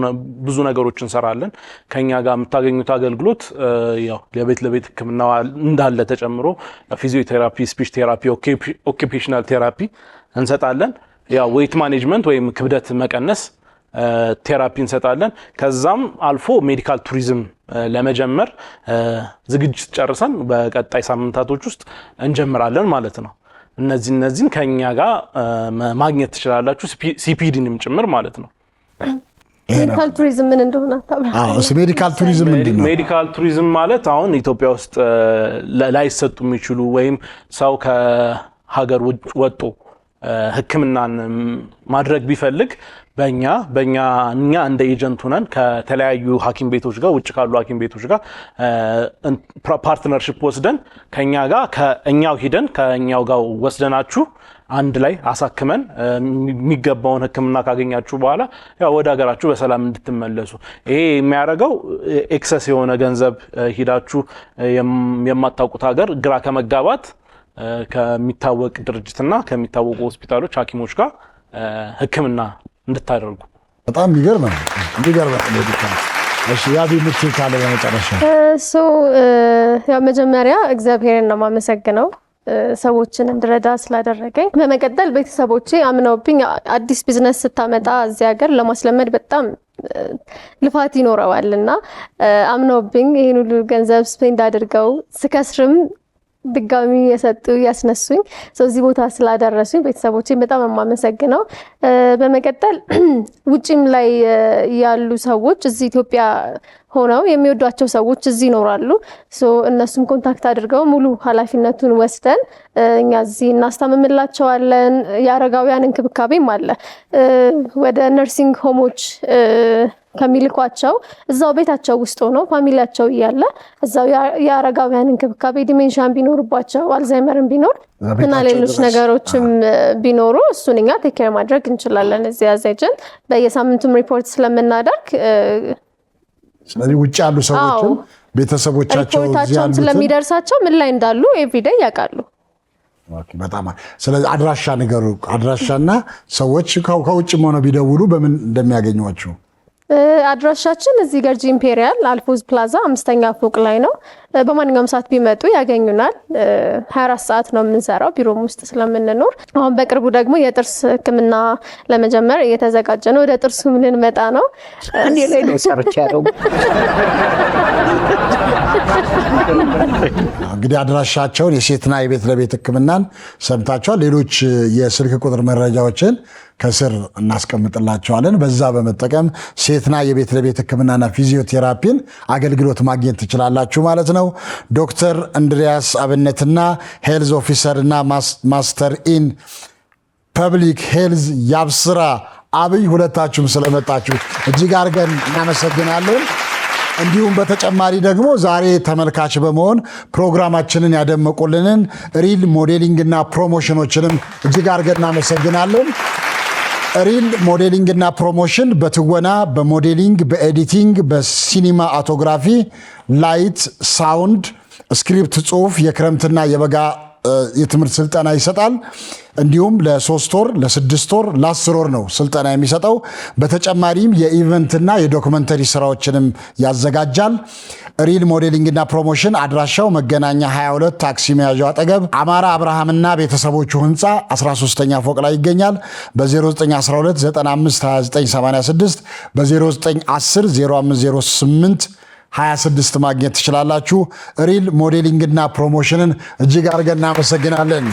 ብዙ ነገሮች እንሰራለን። ከኛ ጋር የምታገኙት አገልግሎት ያው የቤት ለቤት ሕክምና እንዳለ ተጨምሮ ፊዚዮቴራፒ፣ ስፒች ቴራፒ፣ ኦኩፔሽናል ቴራፒ እንሰጣለን። ያው ዌይት ማኔጅመንት ወይም ክብደት መቀነስ ቴራፒ እንሰጣለን። ከዛም አልፎ ሜዲካል ቱሪዝም ለመጀመር ዝግጅት ጨርሰን በቀጣይ ሳምንታቶች ውስጥ እንጀምራለን ማለት ነው። እነዚህን ከኛ ጋር ማግኘት ትችላላችሁ፣ ሲፒዲንም ጭምር ማለት ነው። ሜዲካል ቱሪዝም ምን እንደሆነ አዎ፣ ሜዲካል ቱሪዝም ምንድን ነው? ሜዲካል ቱሪዝም ማለት አሁን ኢትዮጵያ ውስጥ ላይሰጡ የሚችሉ ወይም ሰው ከሀገር ወጥቶ ሕክምናን ማድረግ ቢፈልግ በእኛ እንደ ኤጀንት ሆነን ከተለያዩ ሐኪም ቤቶች ጋር ውጭ ካሉ ሐኪም ቤቶች ጋር ፓርትነርሺፕ ወስደን ከኛው ሂደን ከኛው ጋር ወስደናችሁ አንድ ላይ አሳክመን የሚገባውን ሕክምና ካገኛችሁ በኋላ ያው ወደ ሀገራችሁ በሰላም እንድትመለሱ። ይሄ የሚያደርገው ኤክሰስ የሆነ ገንዘብ ሂዳችሁ የማታውቁት ሀገር ግራ ከመጋባት ከሚታወቅ ድርጅትና ከሚታወቁ ሆስፒታሎች ሐኪሞች ጋር ሕክምና እንድታደርጉ። በጣም የሚገርም ነው። እሺ ያቢ ምትል ካለ በመጨረሻ ያው መጀመሪያ እግዚአብሔርን ነው የማመሰግነው ሰዎችን እንድረዳ ስላደረገኝ። በመቀጠል ቤተሰቦቼ አምነውብኝ አዲስ ቢዝነስ ስታመጣ እዚህ ሀገር ለማስለመድ በጣም ልፋት ይኖረዋልና አምነውብኝ ይሄን ሁሉ ገንዘብ ስፔንድ አድርገው ስከስርም ድጋሚ የሰጡ ያስነሱኝ እዚህ ቦታ ስላደረሱኝ ቤተሰቦቼን በጣም የማመሰግነው። በመቀጠል ውጪም ላይ ያሉ ሰዎች እዚህ ኢትዮጵያ ሆነው የሚወዷቸው ሰዎች እዚህ ይኖራሉ። እነሱም ኮንታክት አድርገው ሙሉ ኃላፊነቱን ወስደን እኛ እዚህ እናስታምምላቸዋለን። የአረጋውያን እንክብካቤም አለ። ወደ ነርሲንግ ሆሞች ከሚልኳቸው እዛው ቤታቸው ውስጥ ሆነው ፋሚሊያቸው እያለ እዛው የአረጋውያን እንክብካቤ ዲሜንሻን ቢኖርባቸው አልዛይመርን ቢኖር እና ሌሎች ነገሮችም ቢኖሩ እሱን እኛ ቴክ ኬር ማድረግ እንችላለን። እዚህ ያዘጀን በየሳምንቱም ሪፖርት ስለምናደርግ ስለዚህ ውጭ ያሉ ሰዎችም ቤተሰቦቻቸው ሪፖርታቸውን ስለሚደርሳቸው ምን ላይ እንዳሉ ኤቭሪዴይ ያውቃሉ። በጣም ስለዚህ አድራሻ ንገሩ። አድራሻና ሰዎች ከውጭም ሆነው ቢደውሉ በምን እንደሚያገኟቸው። አድራሻችን እዚህ ገርጂ ኢምፔሪያል አልፎዝ ፕላዛ 5ኛ ፎቅ ላይ ነው። በማንኛውም ሰዓት ቢመጡ ያገኙናል። 24 ሰዓት ነው የምንሰራው ቢሮም ውስጥ ስለምንኖር። አሁን በቅርቡ ደግሞ የጥርስ ሕክምና ለመጀመር እየተዘጋጀ ነው። ወደ ጥርሱም ልንመጣ ነው። አንዴ ላይ ነው ሰርቻለሁ። እንግዲህ አድራሻቸውን የሴትና የቤት ለቤት ሕክምናን ሰምታችኋል። ሌሎች የስልክ ቁጥር መረጃዎችን ከስር እናስቀምጥላቸዋለን። በዛ በመጠቀም ሴትና የቤት ለቤት ሕክምናና ፊዚዮቴራፒን አገልግሎት ማግኘት ትችላላችሁ ማለት ነው። ዶክተር እንድሪያስ አብነትና ሄልዝ ኦፊሰርና ማስተር ኢን ፐብሊክ ሄልዝ ያብስራ አብይ ሁለታችሁም ስለመጣችሁ እጅግ አድርገን እናመሰግናለን። እንዲሁም በተጨማሪ ደግሞ ዛሬ ተመልካች በመሆን ፕሮግራማችንን ያደመቁልንን ሪል ሞዴሊንግና ፕሮሞሽኖችንም እጅግ አድርገን እናመሰግናለን። ሪል ሞዴሊንግና ፕሮሞሽን በትወና፣ በሞዴሊንግ፣ በኤዲቲንግ፣ በሲኒማ አውቶግራፊ፣ ላይት፣ ሳውንድ፣ ስክሪፕት ጽሁፍ፣ የክረምትና የበጋ የትምህርት ስልጠና ይሰጣል። እንዲሁም ለ3 ወር፣ ለ6 ወር፣ ለ10 ወር ነው ስልጠና የሚሰጠው። በተጨማሪም የኢቨንትና የዶክመንተሪ ስራዎችንም ያዘጋጃል። ሪል ሞዴሊንግና ፕሮሞሽን አድራሻው መገናኛ 22 ታክሲ መያዣው አጠገብ አማራ አብርሃምና ቤተሰቦቹ ህንፃ 13ኛ ፎቅ ላይ ይገኛል። በ0912 952986 በ0910 0508 26 ማግኘት ትችላላችሁ። ሪል ሞዴሊንግና ፕሮሞሽንን እጅግ አድርገን እናመሰግናለን።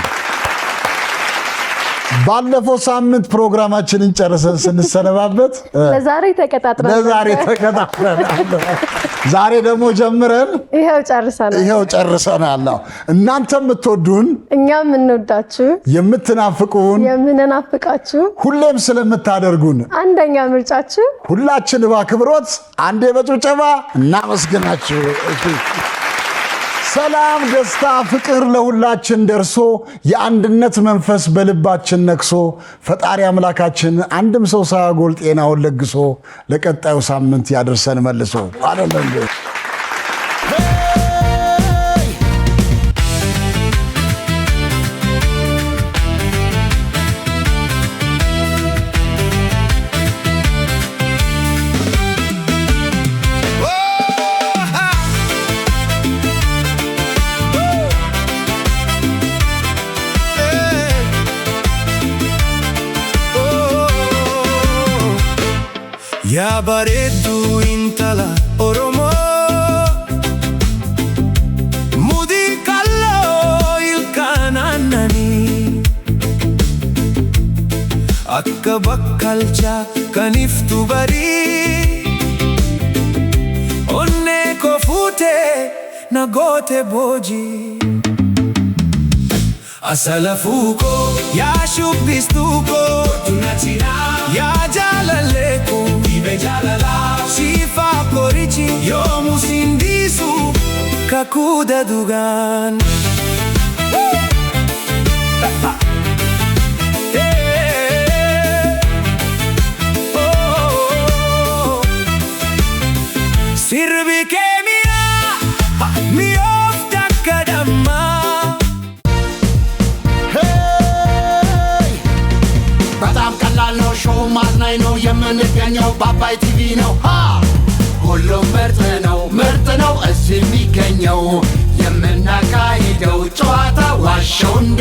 ባለፈው ሳምንት ፕሮግራማችንን ጨርሰን ስንሰነባበት ለዛሬ ተቀጣጥረናል። ዛሬ ደግሞ ጀምረን ይሄው ጨርሰናል። እናንተ የምትወዱን እኛም እንወዳችሁ፣ የምንናፍቃችሁ ሁሌም ስለምታደርጉን አንደኛ ምርጫችሁ ሁላችን በአክብሮት አንዴ በጭብጨባ እናመስግናችሁ። ሰላም፣ ደስታ፣ ፍቅር ለሁላችን ደርሶ የአንድነት መንፈስ በልባችን ነክሶ ፈጣሪ አምላካችን አንድም ሰው ሳያጎል ጤናውን ለግሶ ለቀጣዩ ሳምንት ያደርሰን መልሶ አይደለም። yaa bareedduu intala Oromoo mudhii qal'oo ilkaan aannanii akka bakkalchaa kan iftu barii onnee koo fuutee na goote boojii asala fuukoo yaa shubbistuu koo yaa jaalallee koo siifaa korichi yoomu sindiisu kakuuda dugaan sirbi kee mi'oof takka dammaa በጣም ቀላል ነው ሾው ማዝናኝ ነው የምንገኘው በአባይ ቲቪ ነው ሁሉም ምርጥ ነው እዚህ የሚገኘው የምናካሂደው ጨዋታ ዋሸው እንዴ